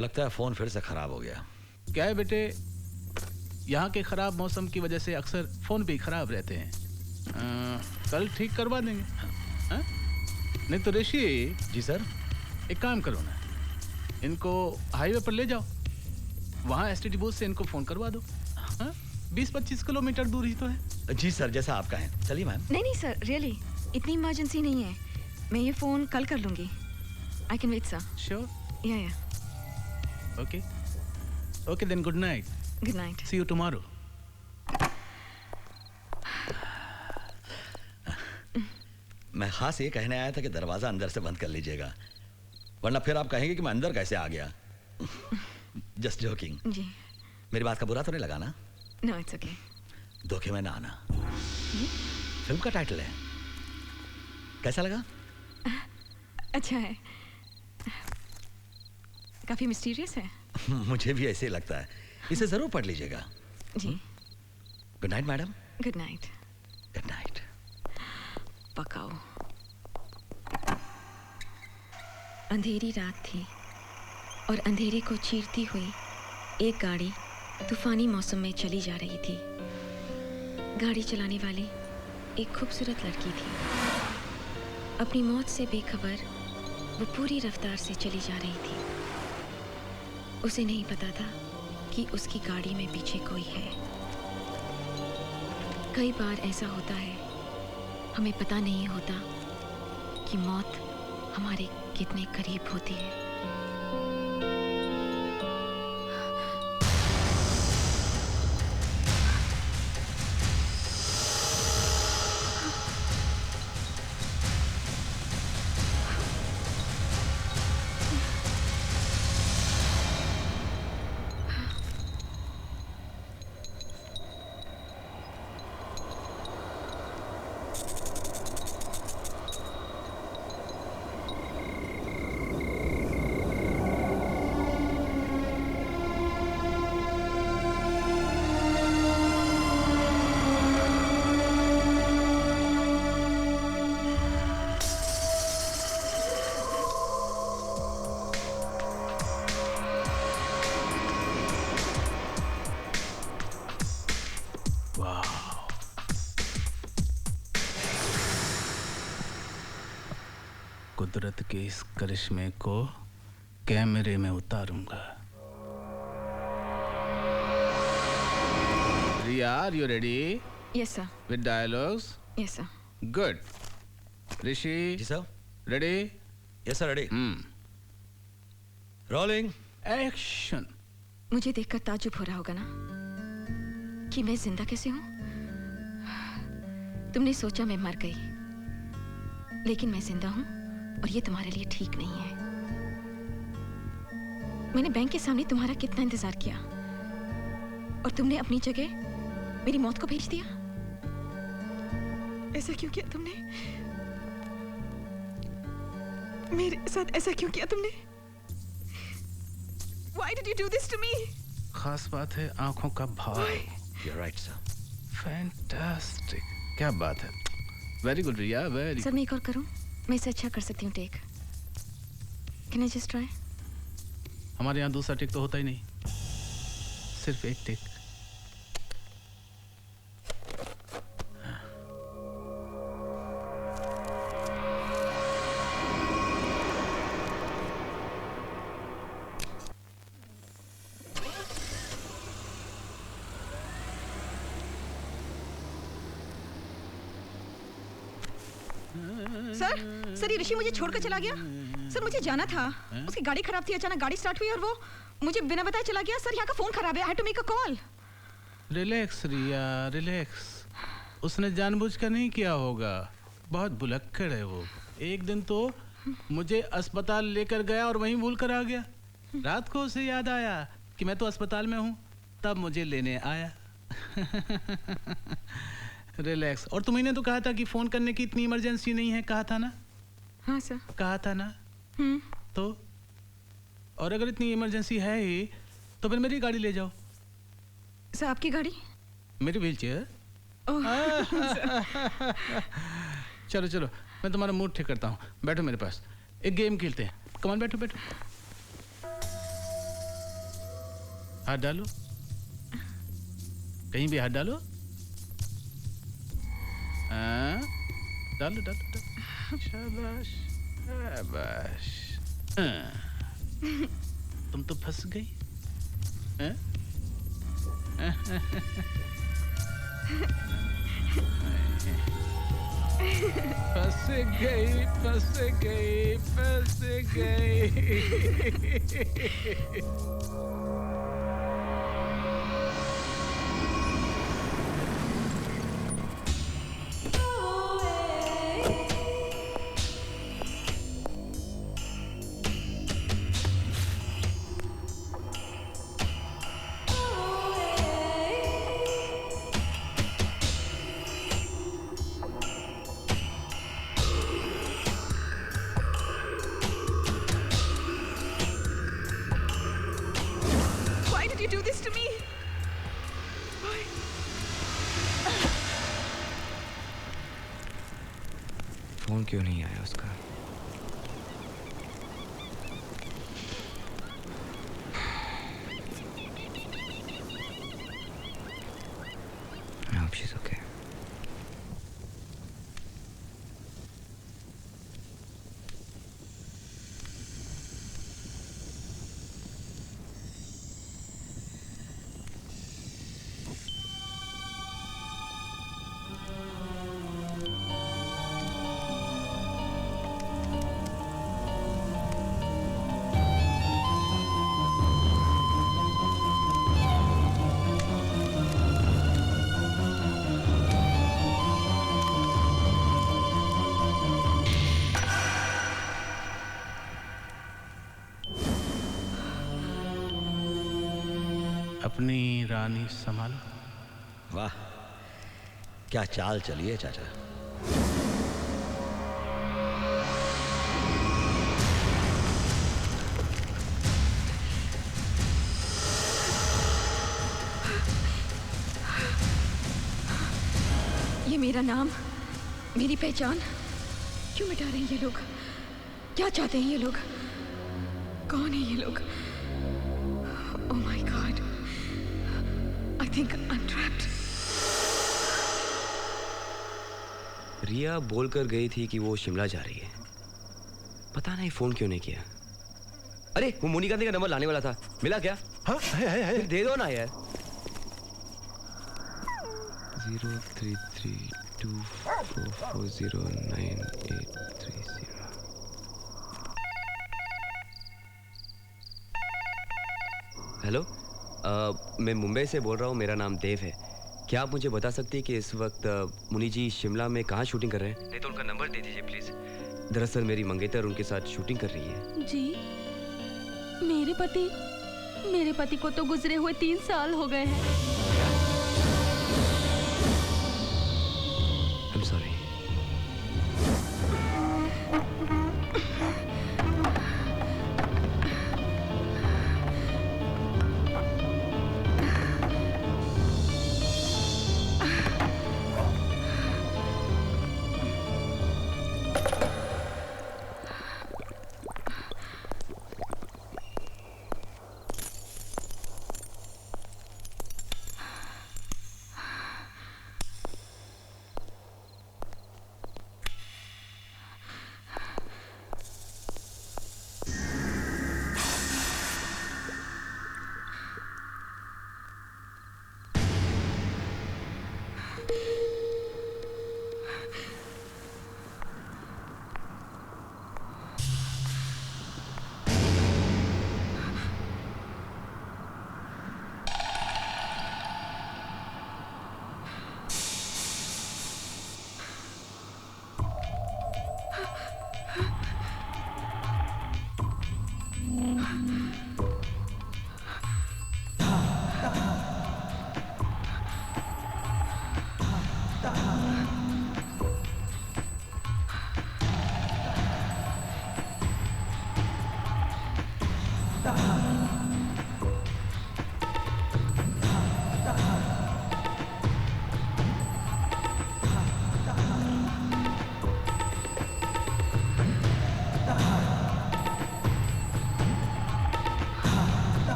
लगता है फोन फिर से खराब हो गया। क्या है बेटे, यहाँ के खराब मौसम की वजह से अक्सर फोन भी खराब रहते हैं। कल ठीक करवा देंगे। हाँ? नहीं तो ऋषि। जी सर। एक काम करो ना, इनको हाईवे पर ले जाओ, वहाँ एसटीडी बूथ से इनको फोन करवा दो। 20-25 किलोमीटर दूर ही तो है। जी सर, जैसा आप कहें। चलिए मैम। नहीं नहीं सर, रियली इतनी इमरजेंसी नहीं है, मैं ये फोन कल कर लूंगी। I can wait sir. Sure? Yeah okay okay then, good night. Good night, see you tomorrow. मैं खास ये कहने आया था कि दरवाजा अंदर से बंद कर लीजिएगा, वरना फिर आप कहेंगे कि मैं अंदर कैसे आ गया। Just joking. जी। मेरी बात का बुरा तो नहीं लगा ना? No it's okay. धोखे में ना आना फिल्म का टाइटल है, कैसा लगा? अच्छा है, काफी मिस्टीरियस है। मुझे भी ऐसे ही लगता है, इसे जरूर पढ़ लीजिएगा। जी। Good night madam. Good night. Good night. पकाओ। अंधेरी रात थी और अंधेरे को चीरती हुई एक गाड़ी तूफानी मौसम में चली जा रही थी। गाड़ी चलाने वाली एक खूबसूरत लड़की थी। अपनी मौत से बेखबर वो पूरी रफ्तार से चली जा रही थी। उसे नहीं पता था कि उसकी गाड़ी में पीछे कोई है। कई बार ऐसा होता है, हमें पता नहीं होता कि मौत हमारे कितने करीब होती है। कुदरत के इस करिश्मे को कैमरे में उतारूंगा। Riya, are you ready? Yes sir. With dialogues? Yes sir. Good. Rishi? जी sir. Ready? Yes sir, ready. Rolling action. मुझे देखकर ताज्जुब हो रहा होगा ना कि मैं जिंदा कैसे हूं। तुमने सोचा मैं मर गई, लेकिन मैं जिंदा हूं और ये तुम्हारे लिए ठीक नहीं है। मैंने बैंक के सामने तुम्हारा कितना इंतजार किया और तुमने अपनी जगह मेरी मौत को भेज दिया। ऐसा क्यों किया तुमने? मेरे साथ ऐसा क्यों किया तुमने? Why did you do this to me? खास बात है आंखों का भाव। You're right, sir. Fantastic. क्या बात है। वेरी गुड रिया, वेरी। सर मैं एक और करूं? मैं इसे अच्छा कर सकती हूँ take. Can I just try? हमारे यहाँ दूसरा टेक तो होता ही नहीं। सिर्फ एक टेक। सर ये ऋषि मुझे छोड़कर चला गया। सर मुझे जाना था, उसकी गाड़ी खराब थी, अचानक गाड़ी स्टार्ट हुई और वो मुझे बिना बताए चला गया। सर यहाँ का फोन खराब है, I had to make a call. Relax Riya, relax. उसने जानबूझकर नहीं किया होगा, बहुत भुलक्कड़ है वो। एक दिन तो मुझे अस्पताल लेकर गया और वहीं भूल कर आ गया। रात को उसे याद आया कि मैं तो अस्पताल में हूँ, तब मुझे लेने आया। रिलैक्स। और तुम्हें तो कहा था कि फोन करने की इतनी इमरजेंसी नहीं है, कहा था ना? हाँ सर। कहा था ना? तो और अगर इतनी इमरजेंसी है ही तो फिर मेरी गाड़ी ले जाओ। सर आपकी गाड़ी? मेरी व्हीलचेयर। चलो चलो, मैं तुम्हारा मूड ठीक करता हूँ। बैठो मेरे पास, एक गेम खेलते हैं। कमान, बैठो बैठो। हाथ डालो, कहीं भी हाथ डालो। डालो डालो डालो। शाबाश शाबाश। तुम तो फंस गई। फंस गई फंस गई फंस गई। फोन क्यों नहीं आया उसका? I hope she's okay. अपनी रानी संभालो। वाह, क्या चाल चली है चाचा। ये मेरा नाम, मेरी पहचान क्यों मिटा रहे हैं ये लोग? क्या चाहते हैं ये लोग? कौन है ये लोग? Oh my God, I think I'm trapped. रिया बोलकर गई थी कि वो शिमला जा रही है। पता नहीं फोन क्यों नहीं किया। अरे वो मोनिका का नंबर लाने वाला था, मिला क्या? हाँ है। दे दो ना यार। 033244098330। हेलो, मैं मुंबई से बोल रहा हूँ। मेरा नाम देव है। क्या आप मुझे बता सकती हैं कि इस वक्त मुनि जी शिमला में कहाँ शूटिंग कर रहे हैं? नहीं तो उनका नंबर दे दीजिए प्लीज। दरअसल मेरी मंगेतर उनके साथ शूटिंग कर रही है। जी, मेरे पति को तो गुजरे हुए 3 साल हो गए हैं। I'm sorry.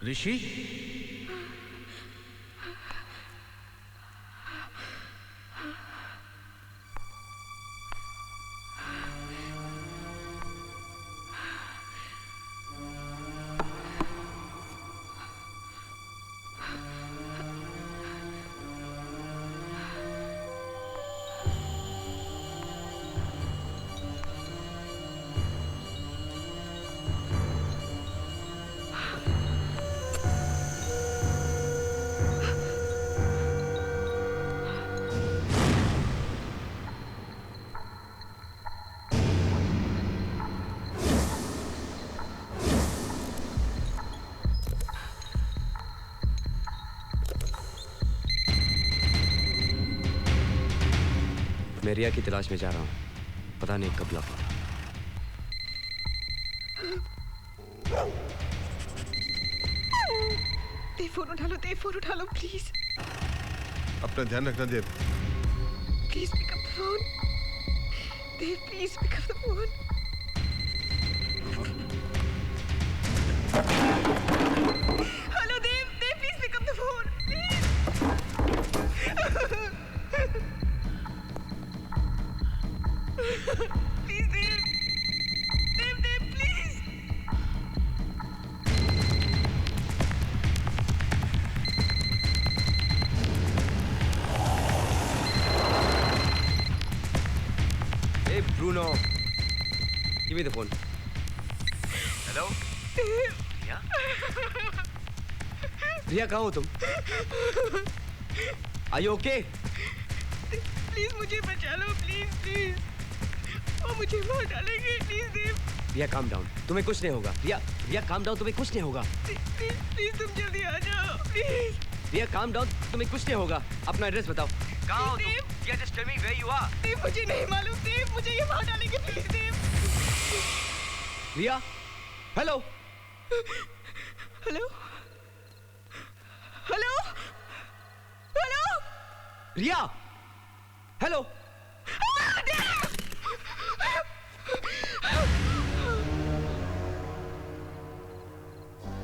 ऋषि, मैं रिया की तलाश में जा रहा हूँ, पता नहीं कब लौटूंगा। देव फोन उठा लो, देव फोन उठा लो प्लीज। अपना ध्यान रखना Dev. Please pick up the phone. Dev please pick up the phone. Hello Dev, Dev please pick up the phone please. Dev, Dev, Dev please. Hey Bruno, give me the phone. Hello? Riya? Riya कहाँ हो तुम? Are you okay? प्लीज मुझे बचा लो, please please. वो मुझे मार डालेंगे, please Dev. Riya calm down, तुम्हें कुछ नहीं होगा। रिया, रिया काम डाउन, तुम्हें कुछ नहीं होगा। प्लीज प्लीज तुम जल्दी आ जाओ प्लीज। रिया काम डाउन, तुम्हें कुछ नहीं होगा। अपना एड्रेस बताओ। कहाँ हो तुम? रिया just tell me where you are. देव मुझे नहीं मालूम, देव मुझे ये मार डालेंगे, please Dev. Riya, hello. Hello, hello, hello. Riya, hello.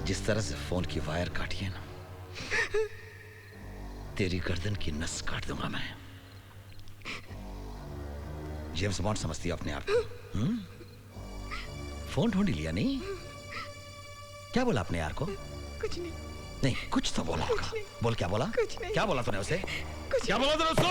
जिस तरह से फोन की वायर काटी है ना, तेरी गर्दन की नस काट दूंगा मैं। जेम्स बॉन्ड समझती है अपने आप को। फोन ढूंढ लिया नहीं? क्या बोला अपने यार को? कुछ नहीं। नहीं, कुछ तो बोला होगा। बोल, क्या बोला? कुछ नहीं। क्या बोला तूने उसे? कुछ क्या बोला तूने उसको?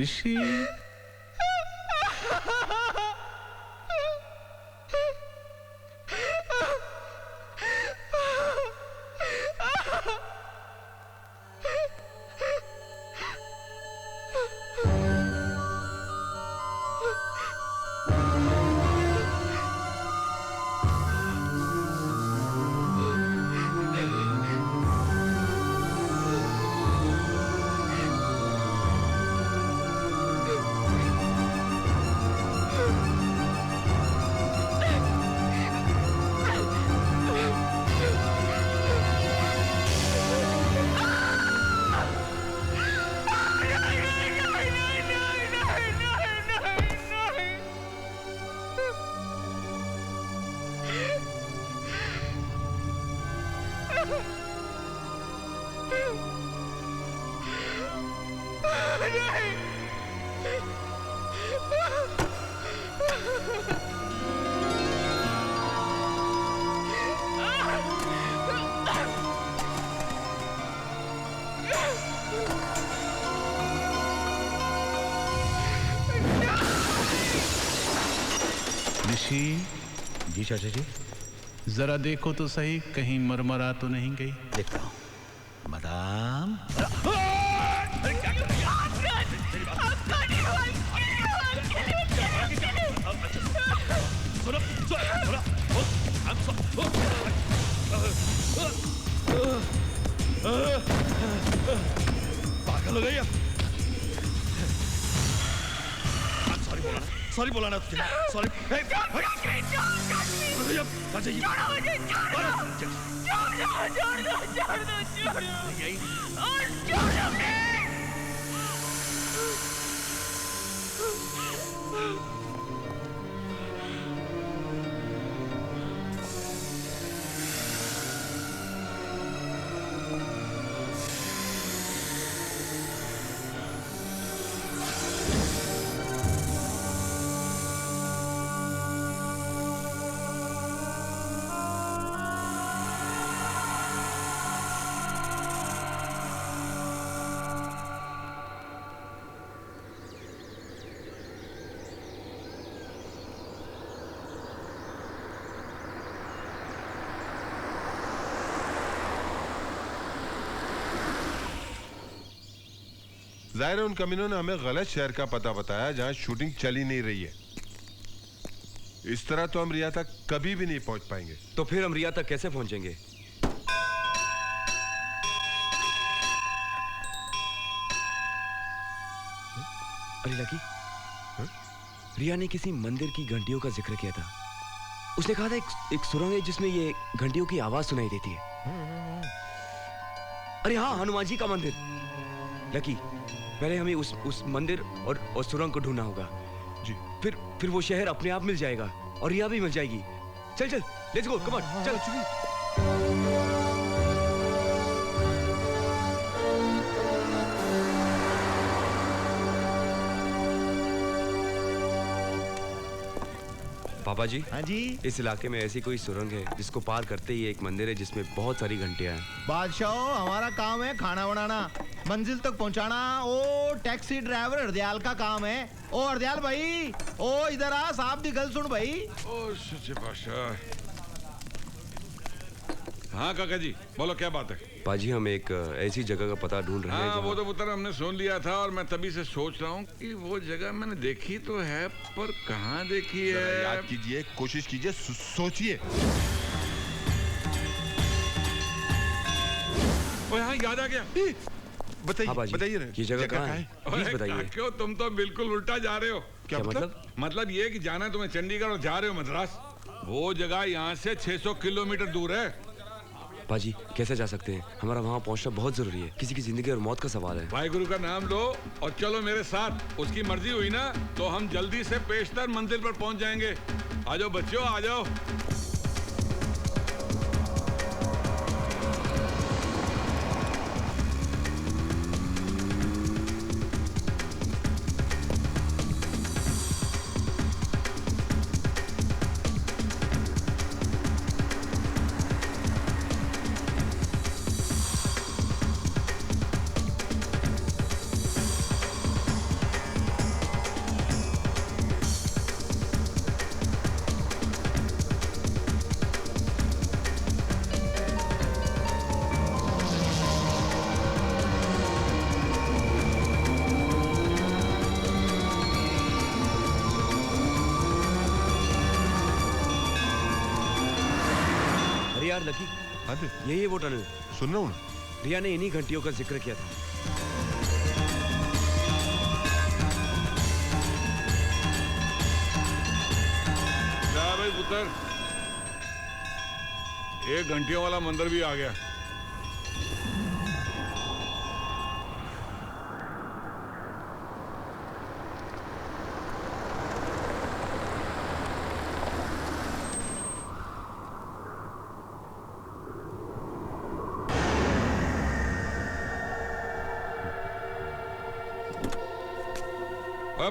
ऋषि जी चाचा जी, जरा देखो तो सही, कहीं मरमरा तो नहीं गई। देखता हूँ। मदाम पागल हो गई है। सॉरी बोला ना तुझे। सॉरी। जाहिर है उन कमीनों ने हमें गलत शहर का पता बताया जहां शूटिंग चली नहीं रही है। इस तरह तो हम रिया तक कभी भी नहीं पहुंच पाएंगे। तो फिर हम रिया तक कैसे पहुंचेंगे? अरे लकी, रिया ने किसी मंदिर की घंटियों का जिक्र किया था। उसने कहा था एक सुरंग है जिसमें ये घंटियों की आवाज सुनाई देती है। अरे हाँ, हनुमान जी का मंदिर। लकी, पहले हमें उस मंदिर और सुरंग को ढूंढना होगा जी। फिर वो शहर अपने आप मिल जाएगा और रिया भी मिल जाएगी। चल चल, लेट्स गो, कम ऑन, चल। पापा जी। हाँ जी। इस इलाके में ऐसी कोई सुरंग है जिसको पार करते ही एक मंदिर है जिसमें बहुत सारी घंटियां हैं। बादशाह, हमारा काम है खाना बनाना, मंजिल तक पहुंचाना। ओ टैक्सी ड्राइवर हरदयाल का काम है। ओ हरदयाल भाई, ओ इधर आ, साहब दी गल सुन भाई। ओ सच्चे बादशाह। हाँ काका जी, बोलो क्या बात है? पाजी, हम एक ऐसी जगह का पता ढूंढ रहे हैं। हाँ, वो तो पुत्र हमने सुन लिया था और मैं तभी से सोच रहा हूँ कि वो जगह मैंने देखी तो है, पर कहाँ देखी है? याद कीजिए, कोशिश कीजिए, सोचिए। ओ हाँ, याद आ गया। बताइए, बताइए ना, ये जगह कहाँ है? प्लीज बताइए। क्यों, तुम तो बिल्कुल उल्टा जा रहे हो। क्या मतलब? मतलब ये कि जाना तुम्हें चंडीगढ़ और जा रहे हो मद्रास। वो जगह यहाँ से 600 किलोमीटर दूर है। पाजी, कैसे जा सकते हैं? हमारा वहाँ पहुँचना बहुत जरूरी है। किसी की जिंदगी और मौत का सवाल है। भाई गुरु का नाम लो और चलो मेरे साथ। उसकी मर्जी हुई ना तो हम जल्दी से पेशतर मंजिल पर पहुँच जाएंगे। आ जाओ बच्चों, आ जाओ। लकी। हाँ देव, यही है वो टनल। सुन रहा हूँ ना। रिया ने इन्हीं घंटियों का जिक्र किया था। जा भाई पुत्र, एक घंटियों वाला मंदिर भी आ गया।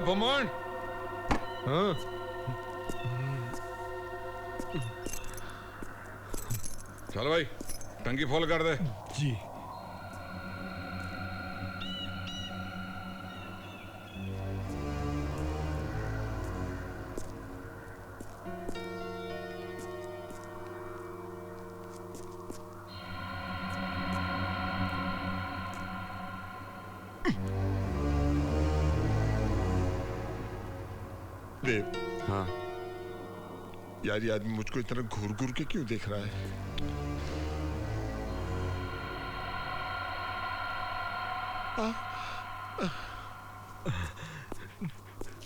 भमोन, हाँ चल भाई टंकी फुल कर दे। जी। देव। हाँ यार, ये आदमी मुझको इतना घूर घूर के क्यों देख रहा है?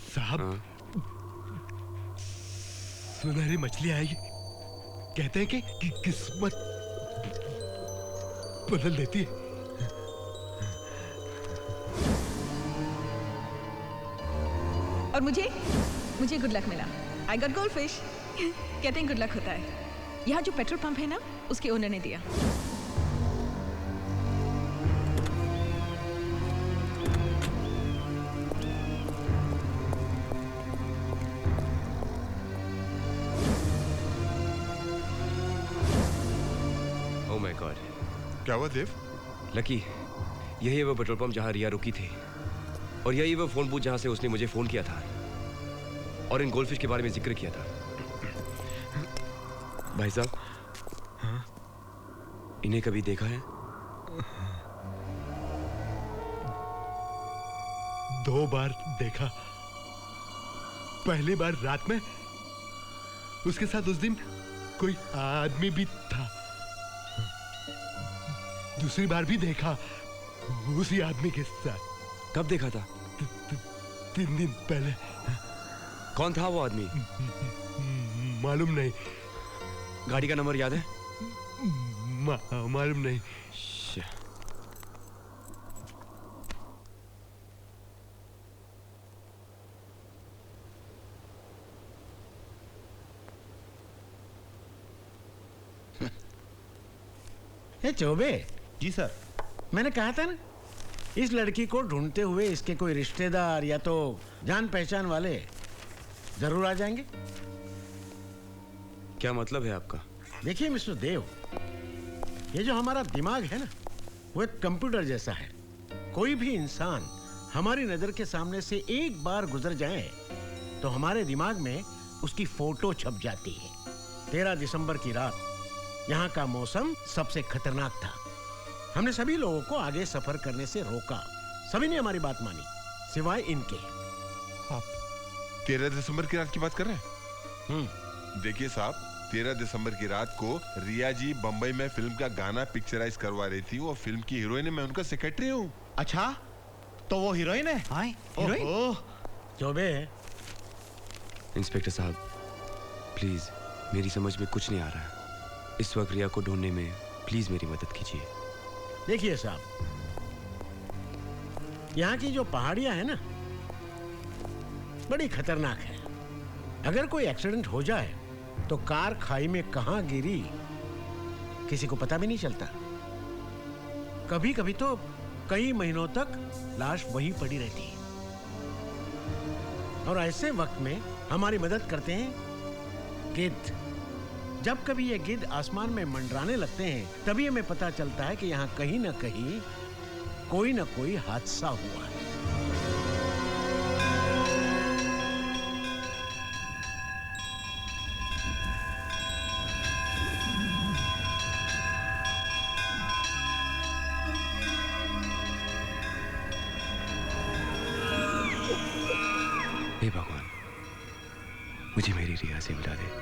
साहब, सुनहरी मछली आएगी। कहते हैं कि किस्मत बदल देती है। और मुझे गुड लक मिला। I got gold fish. कहते हैं गुड लक होता है। यहाँ जो पेट्रोल पंप है ना, उसके ओनर ने दिया। Oh my God. क्या हुआ देव? लकी, यही है वो पेट्रोल पंप जहाँ रिया रुकी थी, और यही वो फोन बूथ जहाँ से उसने मुझे फोन किया था और इन गोल्डफिश के बारे में जिक्र किया था। भाई साहब, हाँ? इन्हें कभी देखा है? 2 बार देखा। पहली बार रात में, उसके साथ उस दिन कोई आदमी भी था। दूसरी बार भी देखा उसी आदमी के साथ। कब देखा था? 3 दिन पहले। कौन था वो आदमी? मालूम नहीं। गाड़ी का नंबर याद है? मालूम नहीं। चौबे। जी सर। मैंने कहा था ना, इस लड़की को ढूंढते हुए इसके कोई रिश्तेदार या तो जान पहचान वाले जरूर आ जाएंगे। क्या मतलब है आपका? देखिए मिस्टर देव, ये जो हमारा दिमाग है ना, वो एक कंप्यूटर जैसा है। कोई भी इंसान हमारी नजर के सामने से एक बार गुजर जाए तो हमारे दिमाग में उसकी फोटो छप जाती है। 13 दिसंबर की रात यहाँ का मौसम सबसे खतरनाक था। हमने सभी लोगों को आगे सफर करने से रोका। सभी ने हमारी बात मानी, सिवाय इनके। आप 13 दिसंबर की रात की बात कर रहे हैं? देखिए साहब, 13 दिसंबर की रात को रिया जी बंबई में फिल्म का गाना पिक्चराइज करवा रही थी। वो फिल्म की हीरोइन है, मैं उनका सेक्रेटरी हूँ। अच्छा, तो वो हीरोइन है? हाँ, हीरोइन। चौबे। इंस्पेक्टर साहब, प्लीज, मेरी समझ में कुछ नहीं आ रहा है। इस वक्त रिया को ढूंढने में प्लीज मेरी मदद कीजिए। देखिए साहब, यहाँ की जो पहाड़ियां हैं ना, बड़ी खतरनाक है। अगर कोई एक्सीडेंट हो जाए तो कार खाई में कहां गिरी किसी को पता भी नहीं चलता। कभी कभी तो कई महीनों तक लाश वहीं पड़ी रहती है। और ऐसे वक्त में हमारी मदद करते हैं गिद्ध। जब कभी ये गिद्ध आसमान में मंडराने लगते हैं, तभी हमें पता चलता है कि यहाँ कहीं ना कहीं कोई ना कोई हादसा हुआ है। हे भगवान, मुझे मेरी रिया से मिला दे।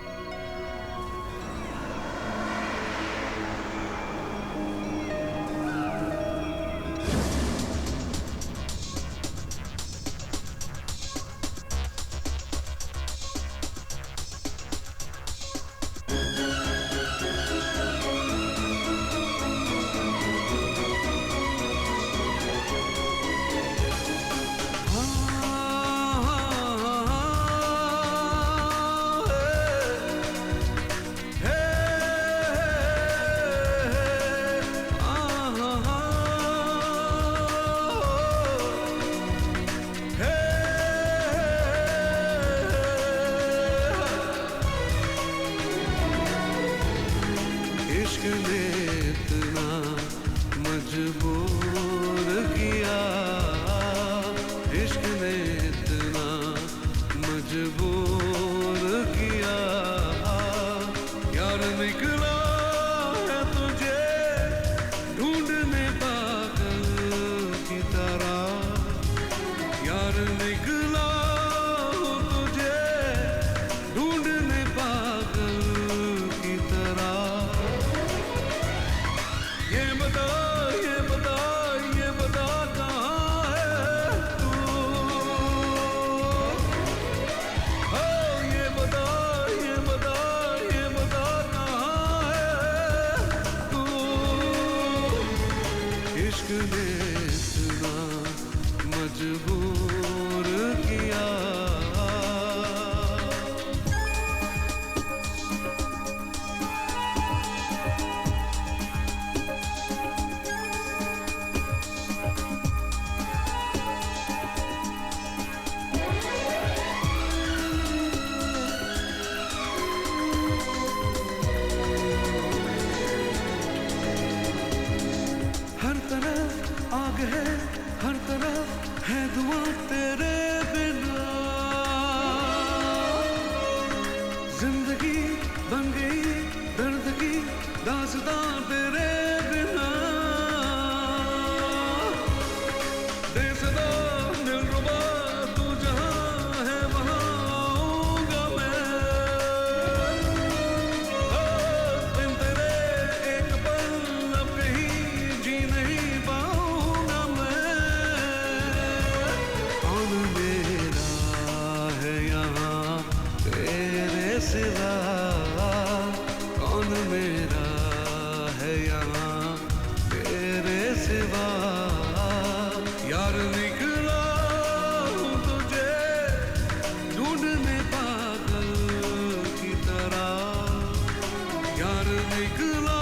निकला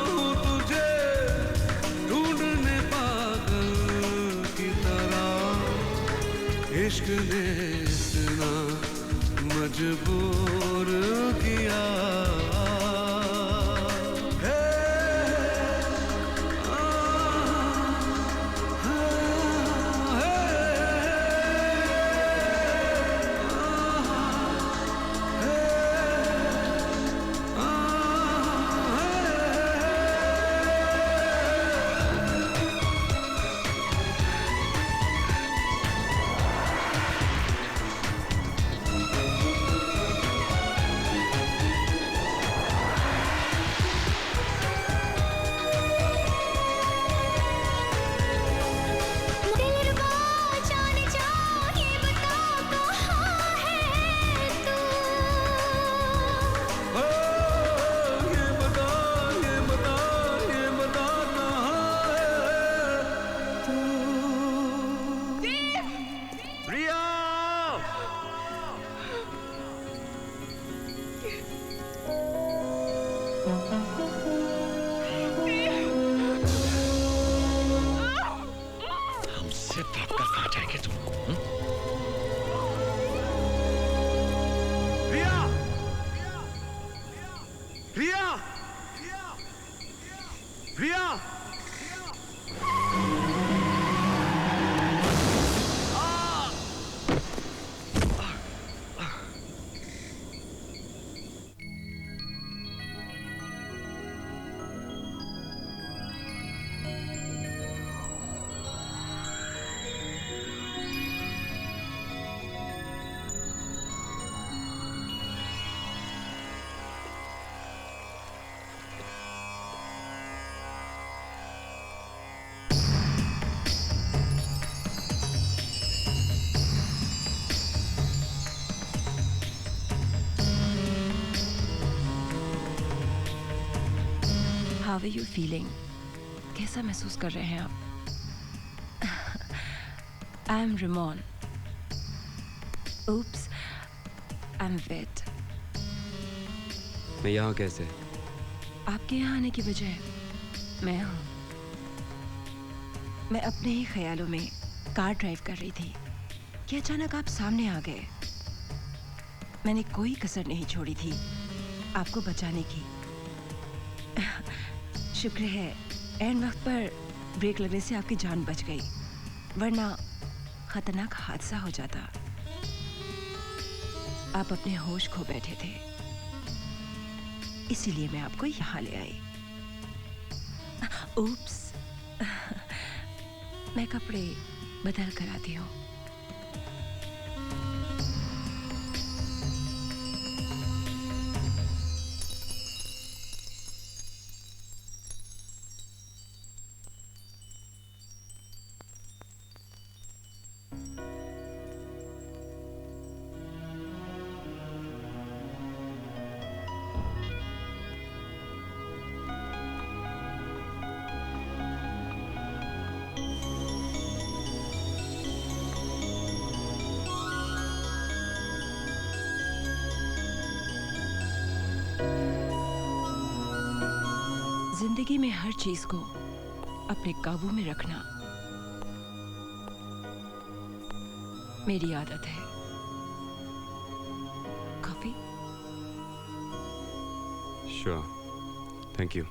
हूँ तुझे ढूंढने पागल की तरह। इश्क ने इतना मजबूर किया How are you feeling? कैसा महसूस कर रहे हैं आप? I'm Ramon. Oops, I'm wet. मैं यहाँ कैसे? आपके यहाँ आने की वजह मैं हूँ। मैं अपने ही ख्यालों में कार ड्राइव कर रही थी कि अचानक आप सामने आ गए। मैंने कोई कसर नहीं छोड़ी थी आपको बचाने की। शुक्र है एंड वक्त पर ब्रेक लगने से आपकी जान बच गई, वरना खतरनाक हादसा हो जाता। आप अपने होश खो बैठे थे, इसीलिए मैं आपको यहाँ ले आई। उप्स, मैं कपड़े बदल कर आती हूँ। जिंदगी में हर चीज को अपने काबू में रखना मेरी आदत है। कॉफी? Sure. Thank you.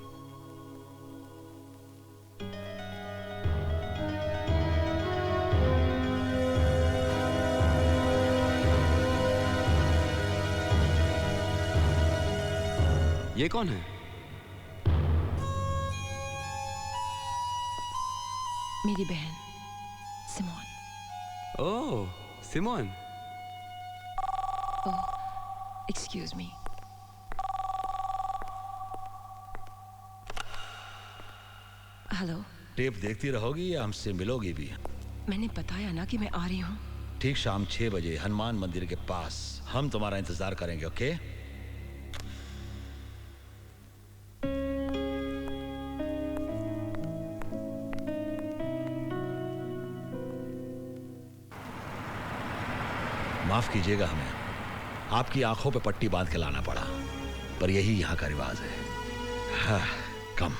ये कौन है? मेरी बहन सिमोन। ओह, सिमोन। ओह, एक्सक्यूज मी। हेलो। टेप देखती रहोगी या हमसे मिलोगी भी? मैंने बताया ना कि मैं आ रही हूँ। ठीक शाम 6 बजे हनुमान मंदिर के पास हम तुम्हारा इंतजार करेंगे, ओके? माफ कीजिएगा, हमें आपकी आंखों पे पट्टी बांध के लाना पड़ा, पर यही यहाँ का रिवाज है। हाँ, कम।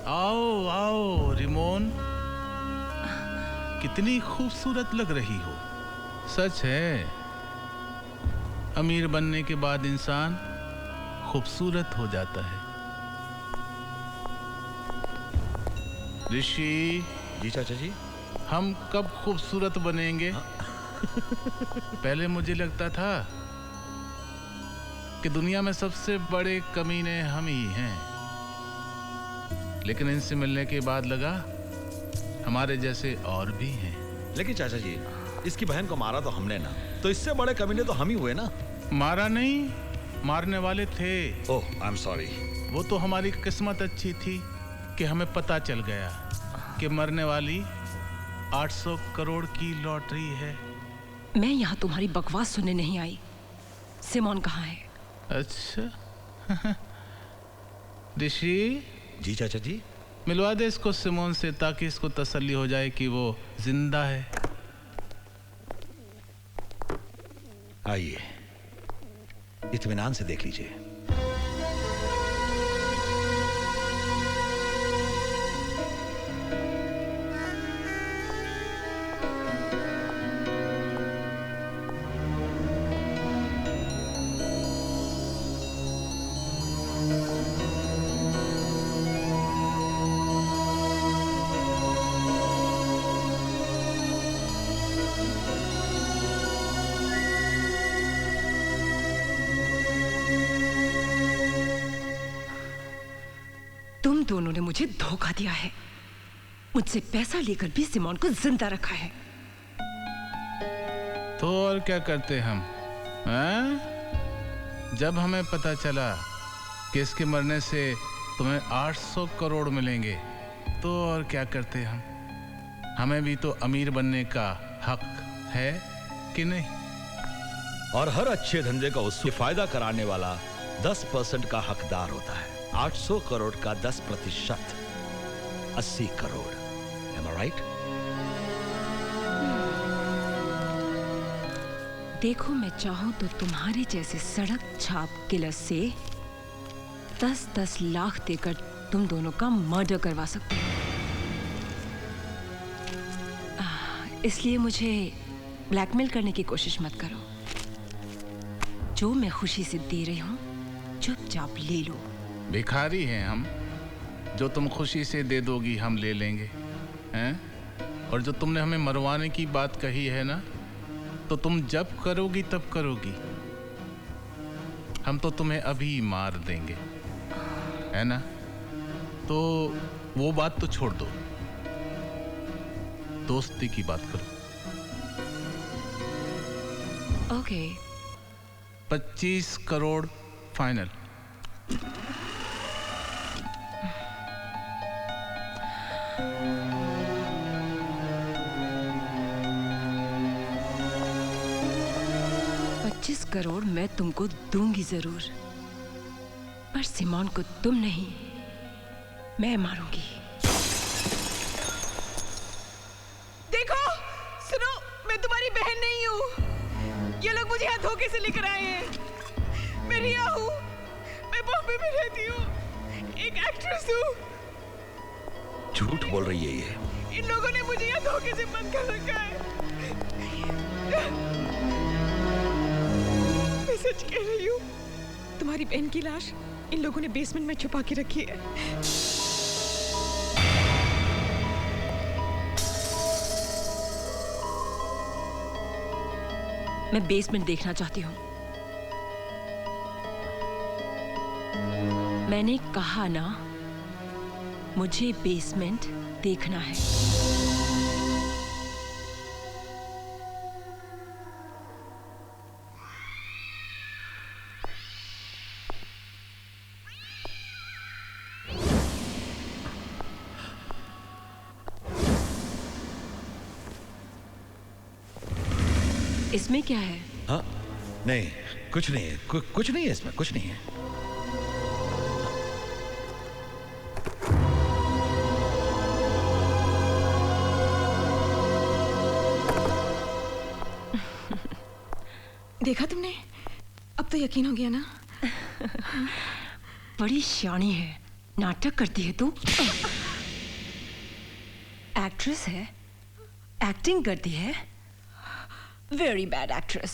आओ आओ रिमोन, कितनी खूबसूरत लग रही हो। सच है, अमीर बनने के बाद इंसान खूबसूरत हो जाता है। ऋषि। जी चाचा जी। हम कब खूबसूरत बनेंगे? पहले मुझे लगता था कि दुनिया में सबसे बड़े कमीने हम ही हैं, लेकिन इनसे मिलने के बाद लगा हमारे जैसे और भी हैं। लेकिन चाचा जी, इसकी बहन को मारा तो हमने ना, तो इससे बड़े कमीने तो हम ही हुए ना। मारा नहीं, मारने वाले थे। ओह, आई एम सॉरी। वो तो हमारी किस्मत अच्छी थी कि हमें पता चल गया कि मरने वाली 800 करोड़ की लॉटरी है। मैं यहाँ तुम्हारी बकवास सुनने नहीं आई। सिमोन कहाँ है? अच्छा। ऋषि। जी चाचा जी। मिलवा दे इसको सिमोन से, ताकि इसको तसल्ली हो जाए कि वो जिंदा है। आइए, इत्मीनान से देख लीजिए। तुम दोनों ने मुझे धोखा दिया है। मुझसे पैसा लेकर भी सिमोन को जिंदा रखा है। तो और क्या करते हम? हैं? जब हमें पता चला कि इसके मरने से तुम्हें 800 करोड़ मिलेंगे, तो और क्या करते हम? हमें भी तो अमीर बनने का हक है कि नहीं? और हर अच्छे धंधे का उससे फायदा कराने वाला 10% का हकदार होता है। 800 करोड़ का 10%, 80 करोड़। Am I right? देखो, मैं चाहूं तो तुम्हारे जैसे सड़क छाप किलर से 10-10 लाख देकर तुम दोनों का मर्डर करवा सकती हूँ। इसलिए मुझे ब्लैकमेल करने की कोशिश मत करो। जो मैं खुशी से दे रही हूँ, चुपचाप ले लो। भिखारी हैं हम, जो तुम खुशी से दे दोगी हम ले लेंगे, हैं? और जो तुमने हमें मरवाने की बात कही है ना, तो तुम जब करोगी तब करोगी। हम तो तुम्हें अभी मार देंगे, है ना? तो वो बात तो छोड़ दो, दोस्ती की बात करो। ओके। 25 करोड़ फाइनल। करोड़ मैं तुमको दूंगी जरूर, पर सिमोन को तुम नहीं, मैं मारूंगी। देखो, सुनो, मैं तुम्हारी बहन नहीं हूँ। ये लोग मुझे यहाँ धोखे से लेकर आए हैं। मैं रिया हूँ, मैं बॉम्बे में रहती हूँ, एक एक्ट्रेस हूँ। झूठ बोल रही है ये। इन लोगों ने मुझे यहाँ धोखे से बंद कर रखा है। मैं सच कह रही हूँ, तुम्हारी बहन की लाश इन लोगों ने बेसमेंट में छुपा के रखी है। मैं बेसमेंट देखना चाहती हूँ। मैंने कहा ना, मुझे बेसमेंट देखना है। इसमें क्या है? हाँ, नहीं, कुछ नहीं है, कुछ नहीं है इसमें, कुछ नहीं है। देखा तुमने? तो यकीन हो गया ना? बड़ी शानी है, नाटक करती है तू। एक्ट्रेस है, एक्टिंग करती है, वेरी बैड एक्ट्रेस।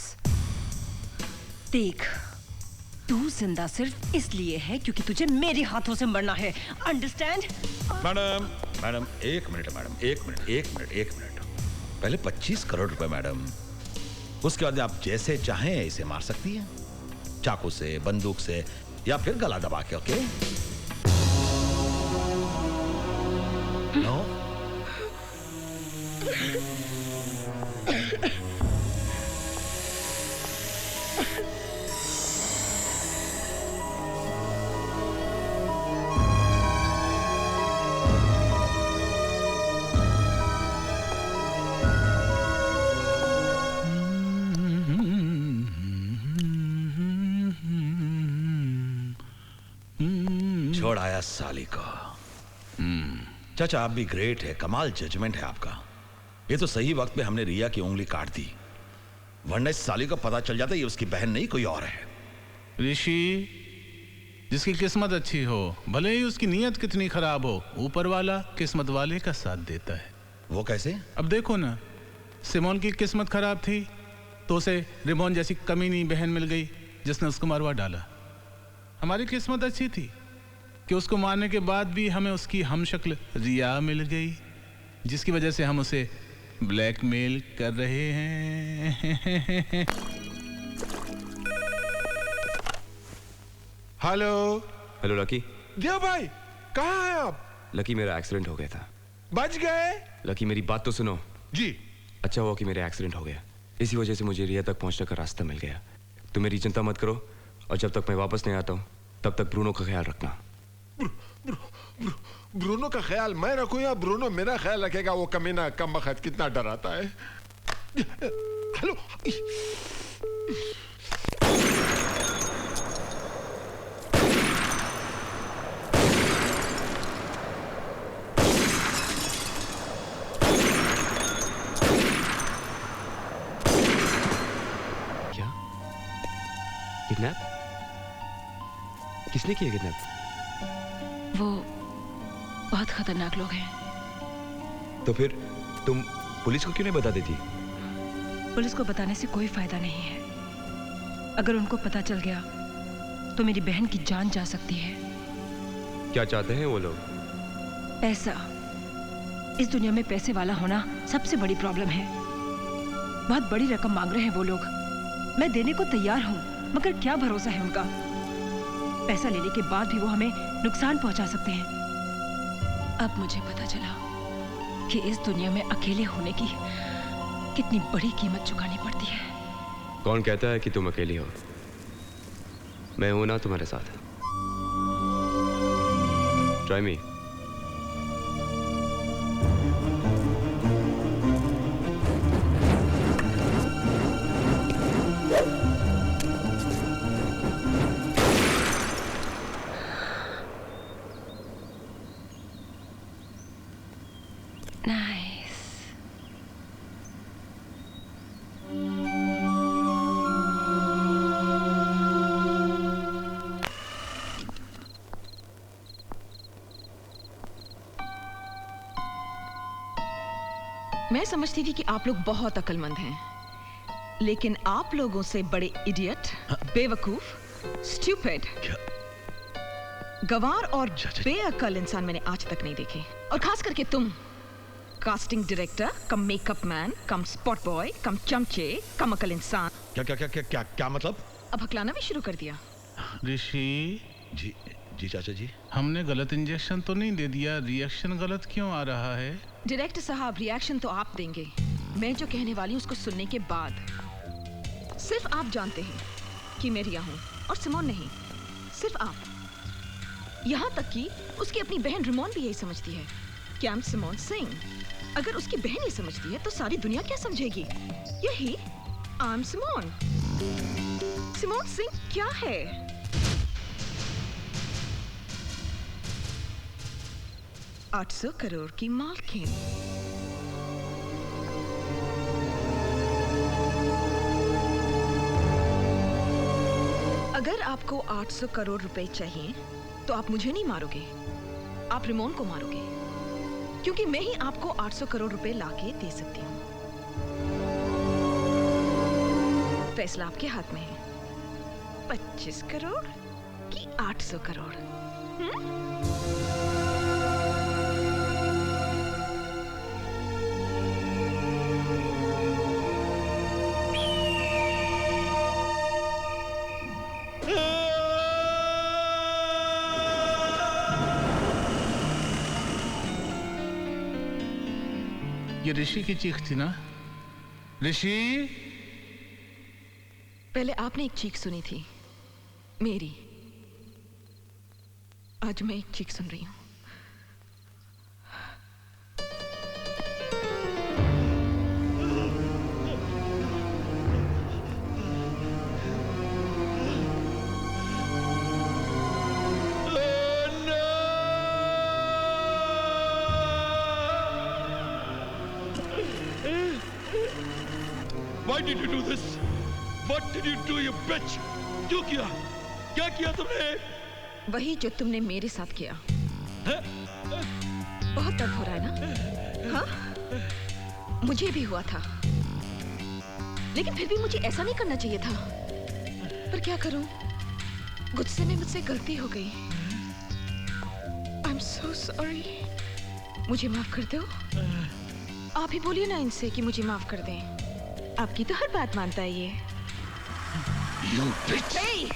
देख, तू जिंदा सिर्फ इसलिए है क्योंकि तुझे मेरे हाथों से मरना है, अंडरस्टैंड? मैडम, मैडम, एक मिनट मैडम, एक मिनट। पहले 25 करोड़ रुपए मैडम, उसके बाद आप जैसे चाहें इसे मार सकती हैं, चाकू से, बंदूक से, या फिर गला दबा के। ओके? नो? छोड़ आया साली को। चाचा आप भी ग्रेट है, कमाल जजमेंट है आपका। ये तो सही वक्त पे हमने रिया की उंगली काट दी, वरना इस साली को पता चल जाता ये उसकी बहन नहीं कोई और है। ऋषि, जिसकी किस्मत अच्छी हो, भले ही उसकी नीयत कितनी खराब हो, ऊपर वाला किस्मत वाले का साथ देता है। वो कैसे? अब देखो ना, सिमोन की किस्मत खराब थी तो उसे रिमोन जैसी कमीनी बहन मिल गई जिसने उसको मरवा डाला। हमारी किस्मत अच्छी थी कि उसको मारने के बाद भी हमें उसकी हमशक्ल रिया मिल गई, जिसकी वजह से हम उसे ब्लैकमेल कर रहे हैं। Hello hello lucky. देव भाई, कहाँ हैं आप? लकी, मेरा एक्सीडेंट हो गया था। बच गए? लकी, मेरी बात तो सुनो। जी। अच्छा हुआ कि मेरा एक्सीडेंट हो गया, इसी वजह से मुझे रिया तक पहुंचने का रास्ता मिल गया। तुम मेरी चिंता मत करो, और जब तक मैं वापस नहीं आता हूँ तब तक ब्रूनो का ख्याल रखना। ब्रूनो का ख्याल मैं रखूं या ब्रूनो मेरा ख्याल रखेगा? वो कमीना कमबख्त कितना डराता है। हेलो, क्या? किडनैप? किसने किया किडनैप? वो बहुत खतरनाक लोग हैं। तो फिर तुम पुलिस को क्यों नहीं बता देती? पुलिस को बताने से कोई फायदा नहीं है। अगर उनको पता चल गया तो मेरी बहन की जान जा सकती है। क्या चाहते हैं वो लोग? पैसा। इस दुनिया में पैसे वाला होना सबसे बड़ी प्रॉब्लम है। बहुत बड़ी रकम मांग रहे हैं वो लोग। मैं देने को तैयार हूँ, मगर क्या भरोसा है उनका? पैसा लेने के बाद भी वो हमें नुकसान पहुंचा सकते हैं। अब मुझे पता चला कि इस दुनिया में अकेले होने की कितनी बड़ी कीमत चुकानी पड़ती है। कौन कहता है कि तुम अकेली हो? मैं हूं ना तुम्हारे साथ। Try me. मैं समझती थी कि आप लोग बहुत अक्लमंद हैं, लेकिन आप लोगों से बड़े इडियट, बेवकूफ, स्टूपिड, गवार और बेअक्ल इंसान मैंने आज तक नहीं देखे। और खास करके तुम, casting director cum makeup man cum spot boy cum चमचे कम अकल इंसान। क्या क्या क्या क्या क्या क्या मतलब? अब हकलाना भी शुरू कर दिया। ऋषि जी, जी चाचा जी। हमने गलत इंजेक्शन तो नहीं दे दिया? रिएक्शन गलत क्यों आ रहा है? डायरेक्टर साहब, रिएक्शन तो आप देंगे, मैं जो कहने वाली हूँ उसको सुनने के बाद। सिर्फ आप जानते हैं कि मैं रिया हूँ और सिमोन नहीं, सिर्फ आप। यहाँ तक कि उसकी अपनी बहन रिमोन भी यही समझती है कि आई एम सिमोन सिंह। अगर उसकी बहन ये समझती है तो सारी दुनिया क्या समझेगी? यही I am Simone. Simone Singh क्या है? 800 करोड़ की मालकिन। अगर आपको 800 करोड़ रुपए चाहिए तो आप मुझे नहीं मारोगे, आप रिमोन को मारोगे, क्योंकि मैं ही आपको 800 करोड़ रुपए लाके दे सकती हूँ। फैसला आपके हाथ में है, 25 करोड़ कि 800 करोड़। ये ऋषि की चीख थी ना? ऋषि? पहले आपने एक चीख सुनी थी मेरी, आज मैं एक चीख सुन रही हूँ। Why did you do this? What did you do, you bitch? क्यों किया? क्या किया तुमने? वही जो तुमने मेरे साथ किया। बहुत दर्द हो रहा है ना? हाँ? मुझे भी हुआ था, लेकिन फिर भी मुझे ऐसा नहीं करना चाहिए था। पर क्या करूं? गुस्से में मुझसे गलती हो गई। I'm so sorry. मुझे माफ कर दो। आप ही बोलिए ना इनसे कि मुझे माफ कर दें। आपकी तो हर बात मानता है ये। You bitch! Hey!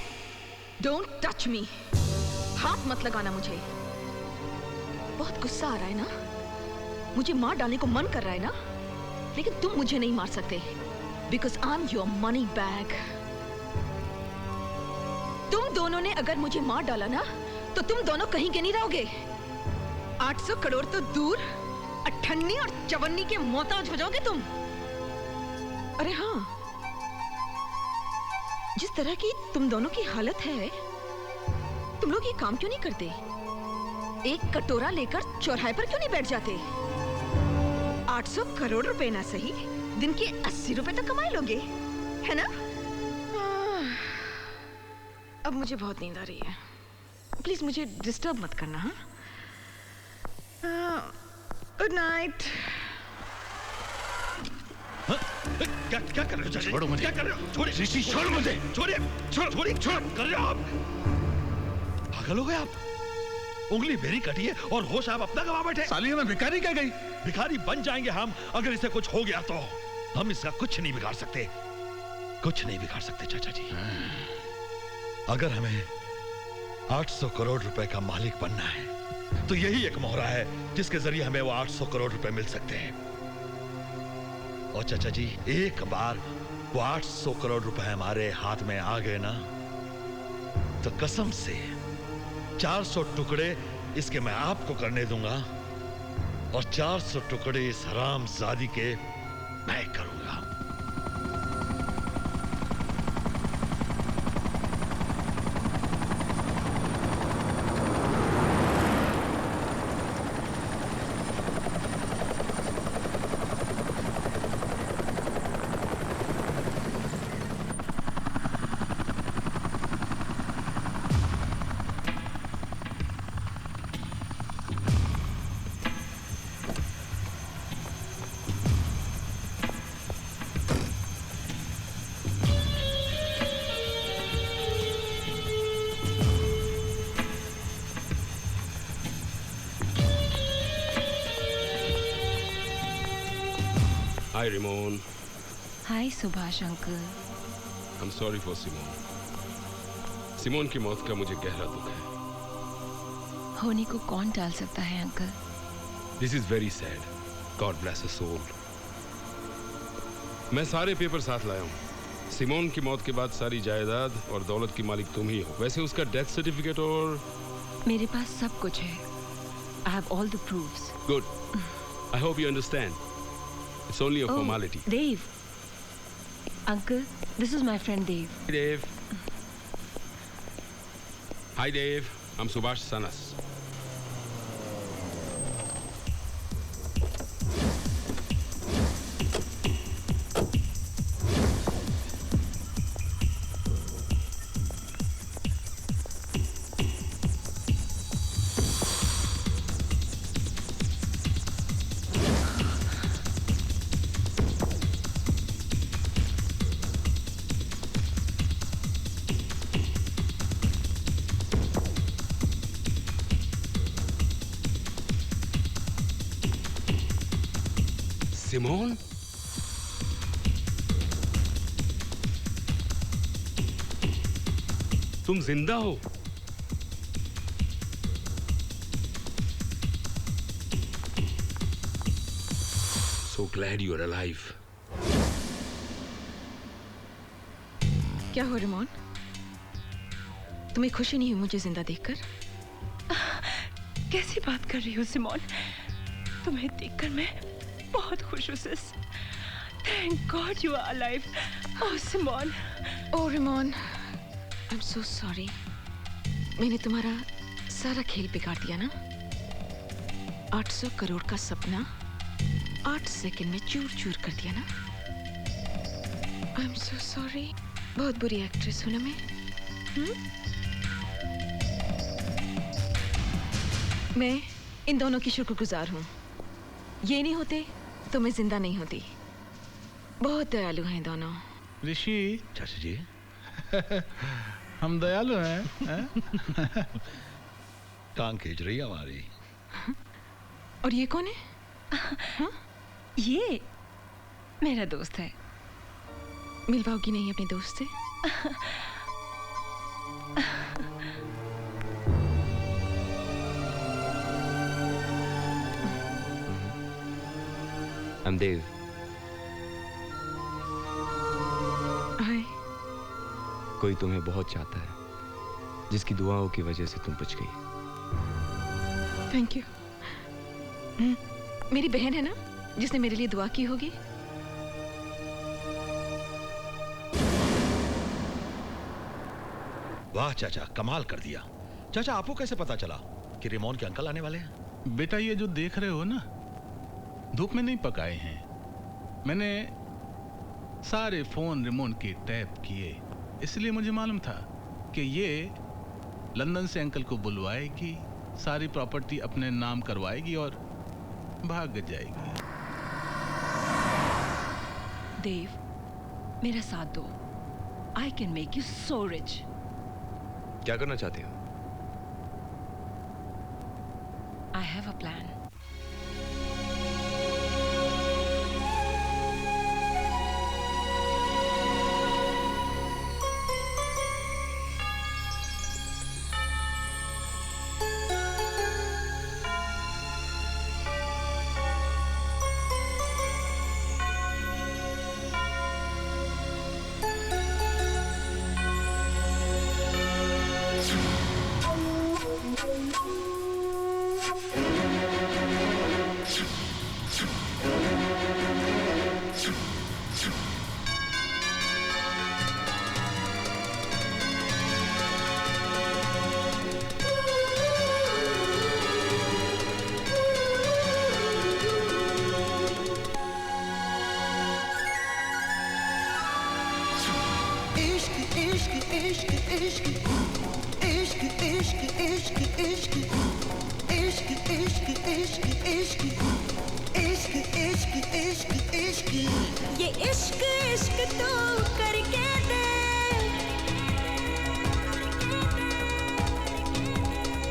Don't touch me! हाथ मत लगाना मुझे। बहुत गुस्सा आ रहा है ना? मुझे मार डालने को मन कर रहा है ना? लेकिन तुम मुझे नहीं मार सकते, because I'm your money bag. तुम दोनों ने अगर मुझे मार डाला ना, तो तुम दोनों कहीं के नहीं रहोगे। 800 करोड़ तो दूर, अठन्नी और चवन्नी के मोहताज हो जाओगे तुम। अरे हाँ, जिस तरह की तुम दोनों की हालत है, तुम लोग ये काम क्यों नहीं करते? एक कटोरा लेकर चौराहे पर क्यों नहीं बैठ जाते? 800 करोड़ रुपए ना सही, दिन के 80 रुपए तक कमाए लोगे, है ना? अब मुझे बहुत नींद आ रही है, प्लीज मुझे डिस्टर्ब मत करना। हाँ, गुड नाइट। क्या कर रहे हो? छोड़ो मुझे। क्या कर रहे हो? छोड़िए। ऋषि, छोड़ मुझे। छोड़िए। छोड़िए। छोड़ कर रहे हो आप? पागल हो गए आप? उंगली मेरी कटी है और होश आप अपना गवा बैठे। सालिया में भिखारी क्या गई? भिखारी बन जाएंगे हम अगर इसे कुछ हो गया तो। हम इसका कुछ नहीं बिगाड़ सकते, कुछ नहीं बिगाड़ सकते चाचा जी। अगर हमें 800 करोड़ रुपए का मालिक बनना है तो यही एक मोहरा है जिसके जरिए हमें वो 800 करोड़ रुपए मिल सकते हैं। और चाचा जी, एक बार वो 800 करोड़ रुपए हमारे हाथ में आ गए ना, तो कसम से 400 टुकड़े इसके मैं आपको करने दूंगा और 400 टुकड़े इस हरामजादी के मैं करूंगा। Hi, Ramon. Hi Subhash uncle. I'm sorry for Simone. Simone की मौत का मुझे गहरा दुख है। होने को कौन टाल सकता है uncle? This is very sad. God bless her soul. मैं सारे पेपर साथ लाया हूँ। सिमोन की मौत के बाद सारी जायदाद और दौलत की मालिक तुम ही हो। वैसे उसका डेथ सर्टिफिकेट और मेरे पास सब कुछ है। I have all the proofs. Good. I hope you understand. It's only a formality. Dave. Uncle, this is my friend Dave. Hi, Dave. Hi, Dave. I'm Subhash Sanas. Simone, तुम जिंदा हो? So glad you are alive. क्या हो Ramon? तुम्हें खुशी नहीं हुई मुझे जिंदा देखकर? कैसी बात कर रही हो सिमोन? तुम्हें देखकर मैं बहुत खुश हूँ sis. Thank God you are alive. Oh Simone. Oh Ramon, I'm so sorry. मैंने तुम्हारा सारा खेल बिगाड़ दिया ना? 800 करोड़ का सपना 8 सेकंड में चूर चूर कर दिया ना? I'm so sorry. बहुत बुरी एक्ट्रेस हूँ ना मैं? मैं इन दोनों की शुक्रगुजार हूँ। ये नहीं होते तो मैं जिंदा नहीं होती। बहुत दयालु हैं दोनों। ऋषि। चाचा जी। हम दयालु हैं, टांग खींच रही है हमारी। और ये कौन है? ये मेरा दोस्त है। मिलवाओगी नहीं अपने दोस्त से? देव। हाय। कोई तुम्हें बहुत चाहता है, जिसकी दुआओं की वजह से तुम बच गई। Thank you. मेरी बहन है ना जिसने मेरे लिए दुआ की होगी। वाह चाचा, कमाल कर दिया। चाचा आपको कैसे पता चला कि रेमोन के अंकल आने वाले हैं? बेटा ये जो देख रहे हो ना, धूप में नहीं पकाए हैं। मैंने सारे फोन रेमोन के टैप किए, इसलिए मुझे मालूम था कि ये लंदन से अंकल को बुलवाएगी, सारी प्रॉपर्टी अपने नाम करवाएगी और भाग जाएगी। देव, मेरा साथ दो। I can make you so rich. क्या करना चाहते हो? I have a plan. ये इश्क इश्क तो करके दे,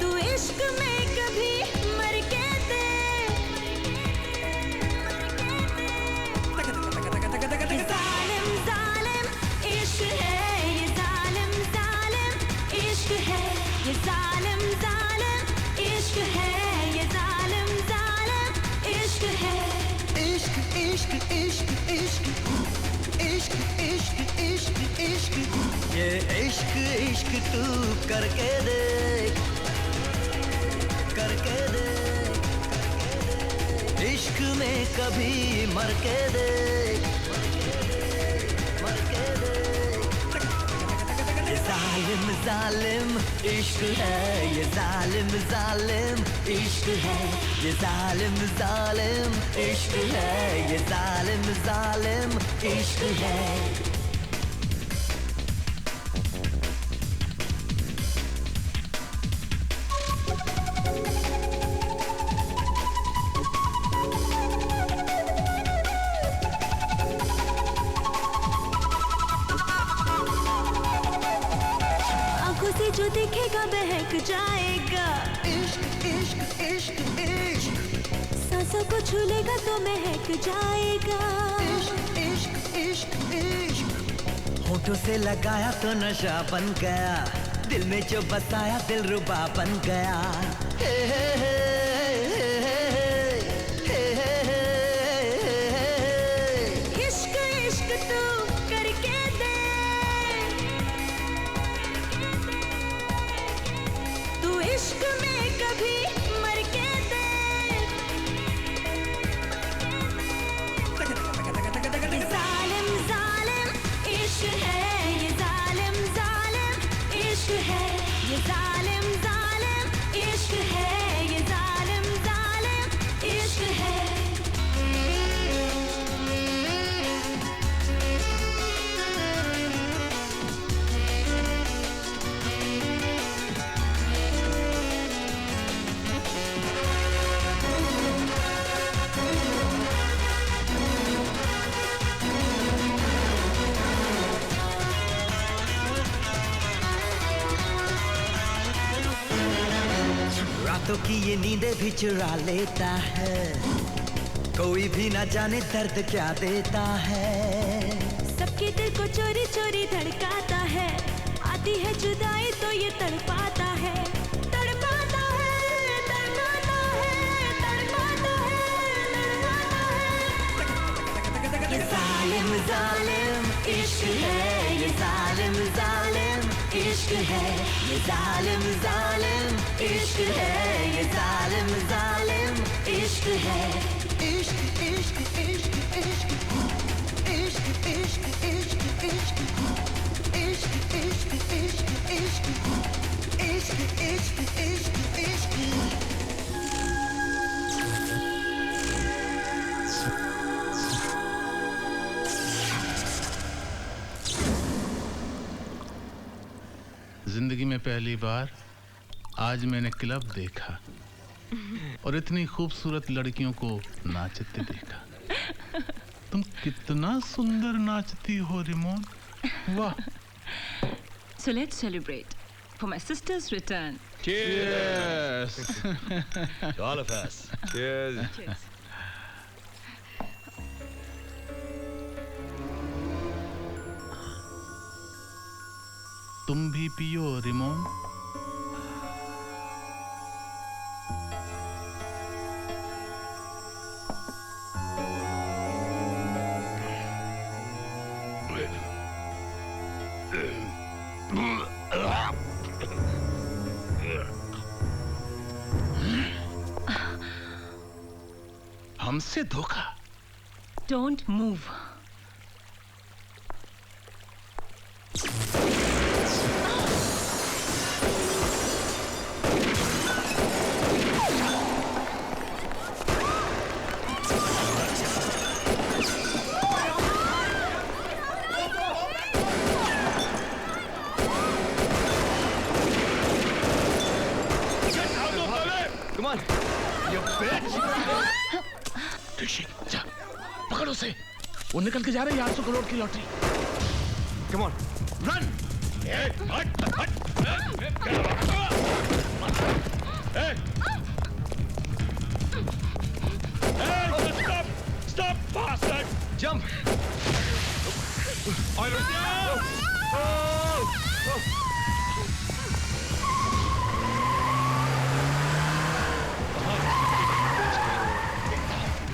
तू इश्क में कभी मर के दे। ये जालिम जालिम इश्क है, ये जालिम जालिम इश्क है, ये जालिम जालिम इश्क है, ये जालिम जालिम इश्क है। इश्क इश्क इश्क इश्क इश्क इश्क इश्क इश्क ये इश्क इश्क तू करके देख, करके देख। इश्क में कभी मर के देख, मर के देख। ये जालिम जालिम इश्क है, ये जालिम जालिम इश्क है, ये जालिम जालिम इश्क है, ये जालिम जालिम इश्क है। आंखों से जो दिखेगा बहक जाएगा। इश्क इश्क इश्क इश्क, सांस सांसों को छू लेगा तो महक जाएगा। इश्क इश्क इश्क इश्क होठों से लगाया तो नशा बन गया, दिल में जो बसाया दिल रुबा बन गया। हे हे हे इश्क इश्क तू करके दे, तू इश्क में कभी मर के दे। ये जालिम जालिम इश्क है, ये जालिम जालिम इश्क है, ये जालिम जालिम इश्क है, ये जालिम जालिम इश्क है। रातों की ये नींदें भी चुरा लेता है, कोई भी ना जाने दर्द क्या देता है। सबके दिल को चोरी चोरी धड़काता है, आती है जुदाई तो ये तड़पाता है, तड़पाता है, तड़पाता है, तड़पाता है। ये जालिम जालिम इश्क है, ये जालिम जालिम इश्क है, ये जालिम जालिम इश्क है, ये जालिम जालिम इश्क है। इश्क इश्क इश्क इश्क इश्क इश्क इश्क इश्क इश्क इश्क इश्क इश्क इश्क इश्क इश्क। जिंदगी में पहली बार आज मैंने क्लब देखा और इतनी खूबसूरत लड़कियों को नाचते देखा। तुम कितना सुंदर नाचती हो रिमोन, वाह। So let's celebrate for my sister's return. Cheers! To all of us. Cheers. Cheers. तुम भी पियो रिमोन। हमसे धोखा। Don't move. Come on, you bitch! ऋषि, जा, पकड़ो उसे। वो निकल के जा रहे हैं 800 करोड़ की lottery. Come on, run! Stop, bastard! Jump!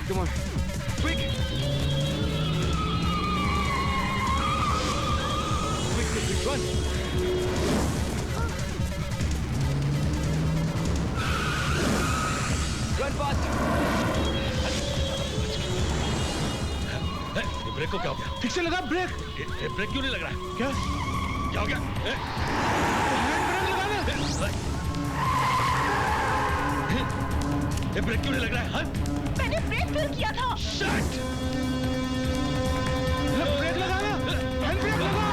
Come on, quick! Quick, run! Run fast! ये ब्रेक को क्या हो गया? ठीक से लगा ब्रेक। ये ब्रेक क्यों नहीं लग रहा है? क्या? क्या हो गया? ये ब्रेक क्यों नहीं लग रहा है? हाँ? मैंने ब्रेक फेल किया था। Shit! ब्रेक लगाना, हैंड ब्रेक लगा।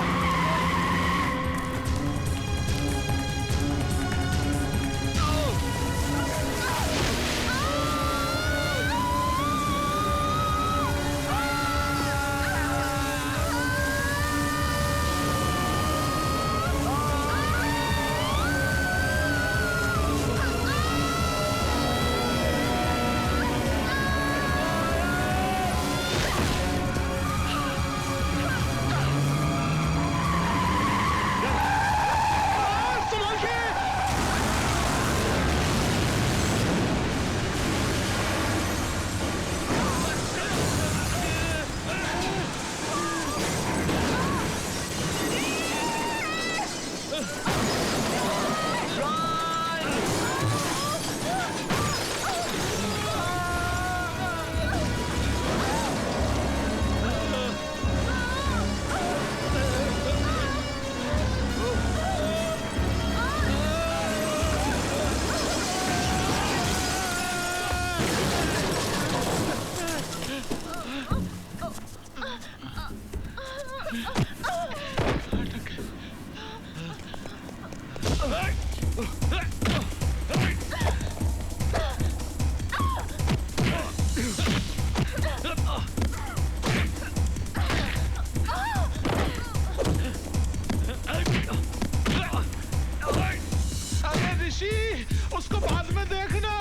अरे ऋषि, उसको बाद में देखना,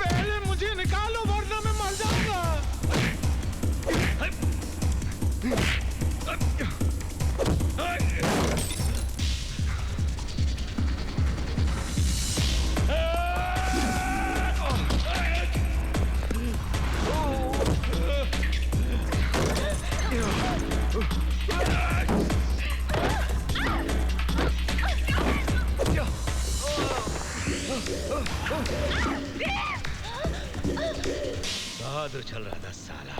पहले मुझे निकालो वरना मैं मर जाऊंगा। बहादुर चल रहा था साला।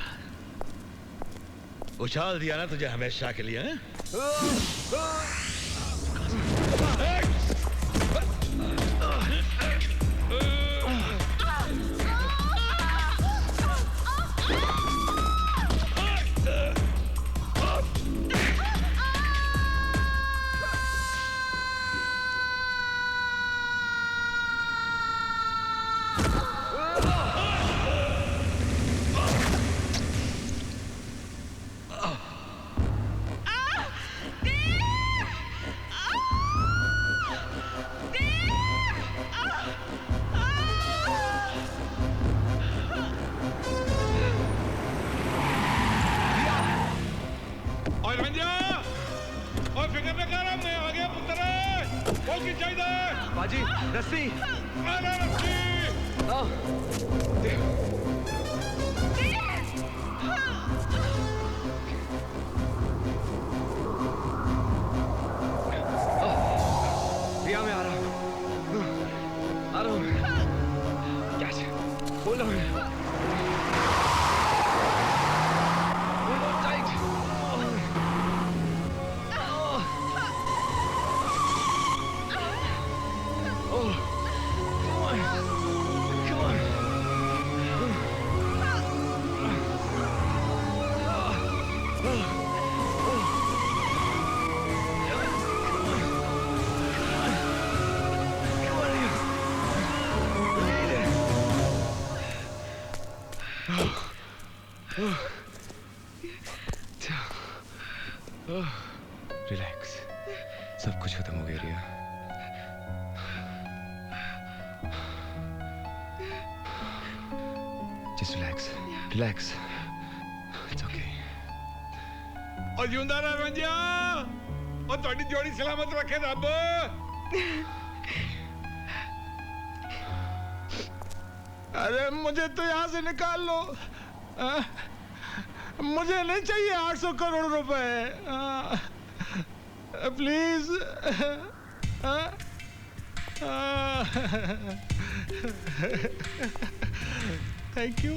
उछाल दिया ना तुझे हमेशा के लिए, हैं? बाजी, रस्सी। अरे रस्सी। रिया, मैं आ रहा हूँ। आ रहा हूँ। क्या बोल रहा हूँ। रिलैक्स, सब कुछ खत्म हो गया Riya. Just relax, relax, it's okay. और जिंदा रह रंजिया, और थोड़ी जोड़ी सलामत रखे रब। अरे मुझे तो यहाँ से निकाल लो। मुझे नहीं चाहिए 800 करोड़ रुपए। प्लीज। Thank you.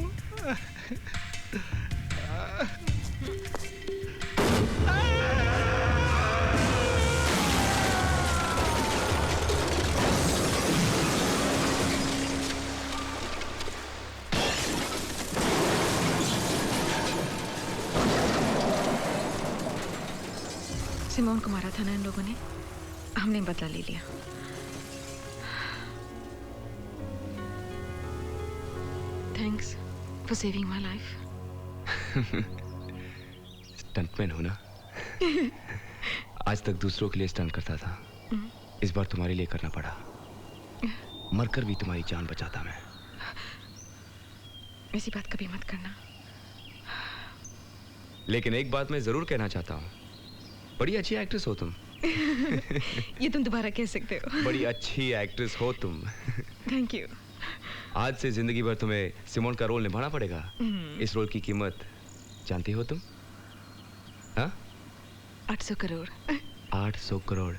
सिमोन को मारा था ना इन लोगों ने, हमने बदला ले लिया। Thanks for saving my life. Stuntman हो ना? आज तक दूसरों के लिए स्टंट करता था, इस बार तुम्हारे लिए करना पड़ा। मरकर भी तुम्हारी जान बचाता मैं। ऐसी बात कभी मत करना। लेकिन एक बात मैं जरूर कहना चाहता हूँ, बड़ी अच्छी एक्ट्रेस हो तुम। ये तुम दोबारा कह सकते हो। बड़ी अच्छी एक्ट्रेस हो तुम। Thank you. आज से जिंदगी भर तुम्हें सिमोन का रोल निभाना पड़ेगा। इस रोल की कीमत जानती हो तुम? हाँ? 800 करोड़। 800 करोड़।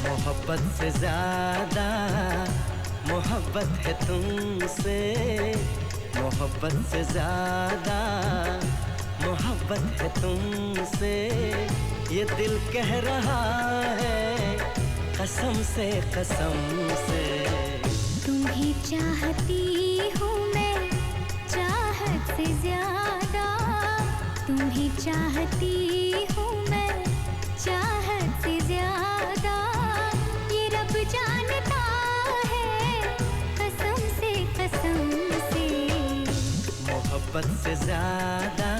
मोहब्बत से ज्यादा मोहब्बत है तुमसे, मोहब्बत से ज्यादा मोहब्बत है तुमसे ये दिल कह रहा है कसम से तुम ही चाहती हूँ मैं चाहत से ज्यादा तुम ही चाहती हूँ मैं चाहत से ज्यादा ये रब जानता है कसम से मोहब्बत से ज्यादा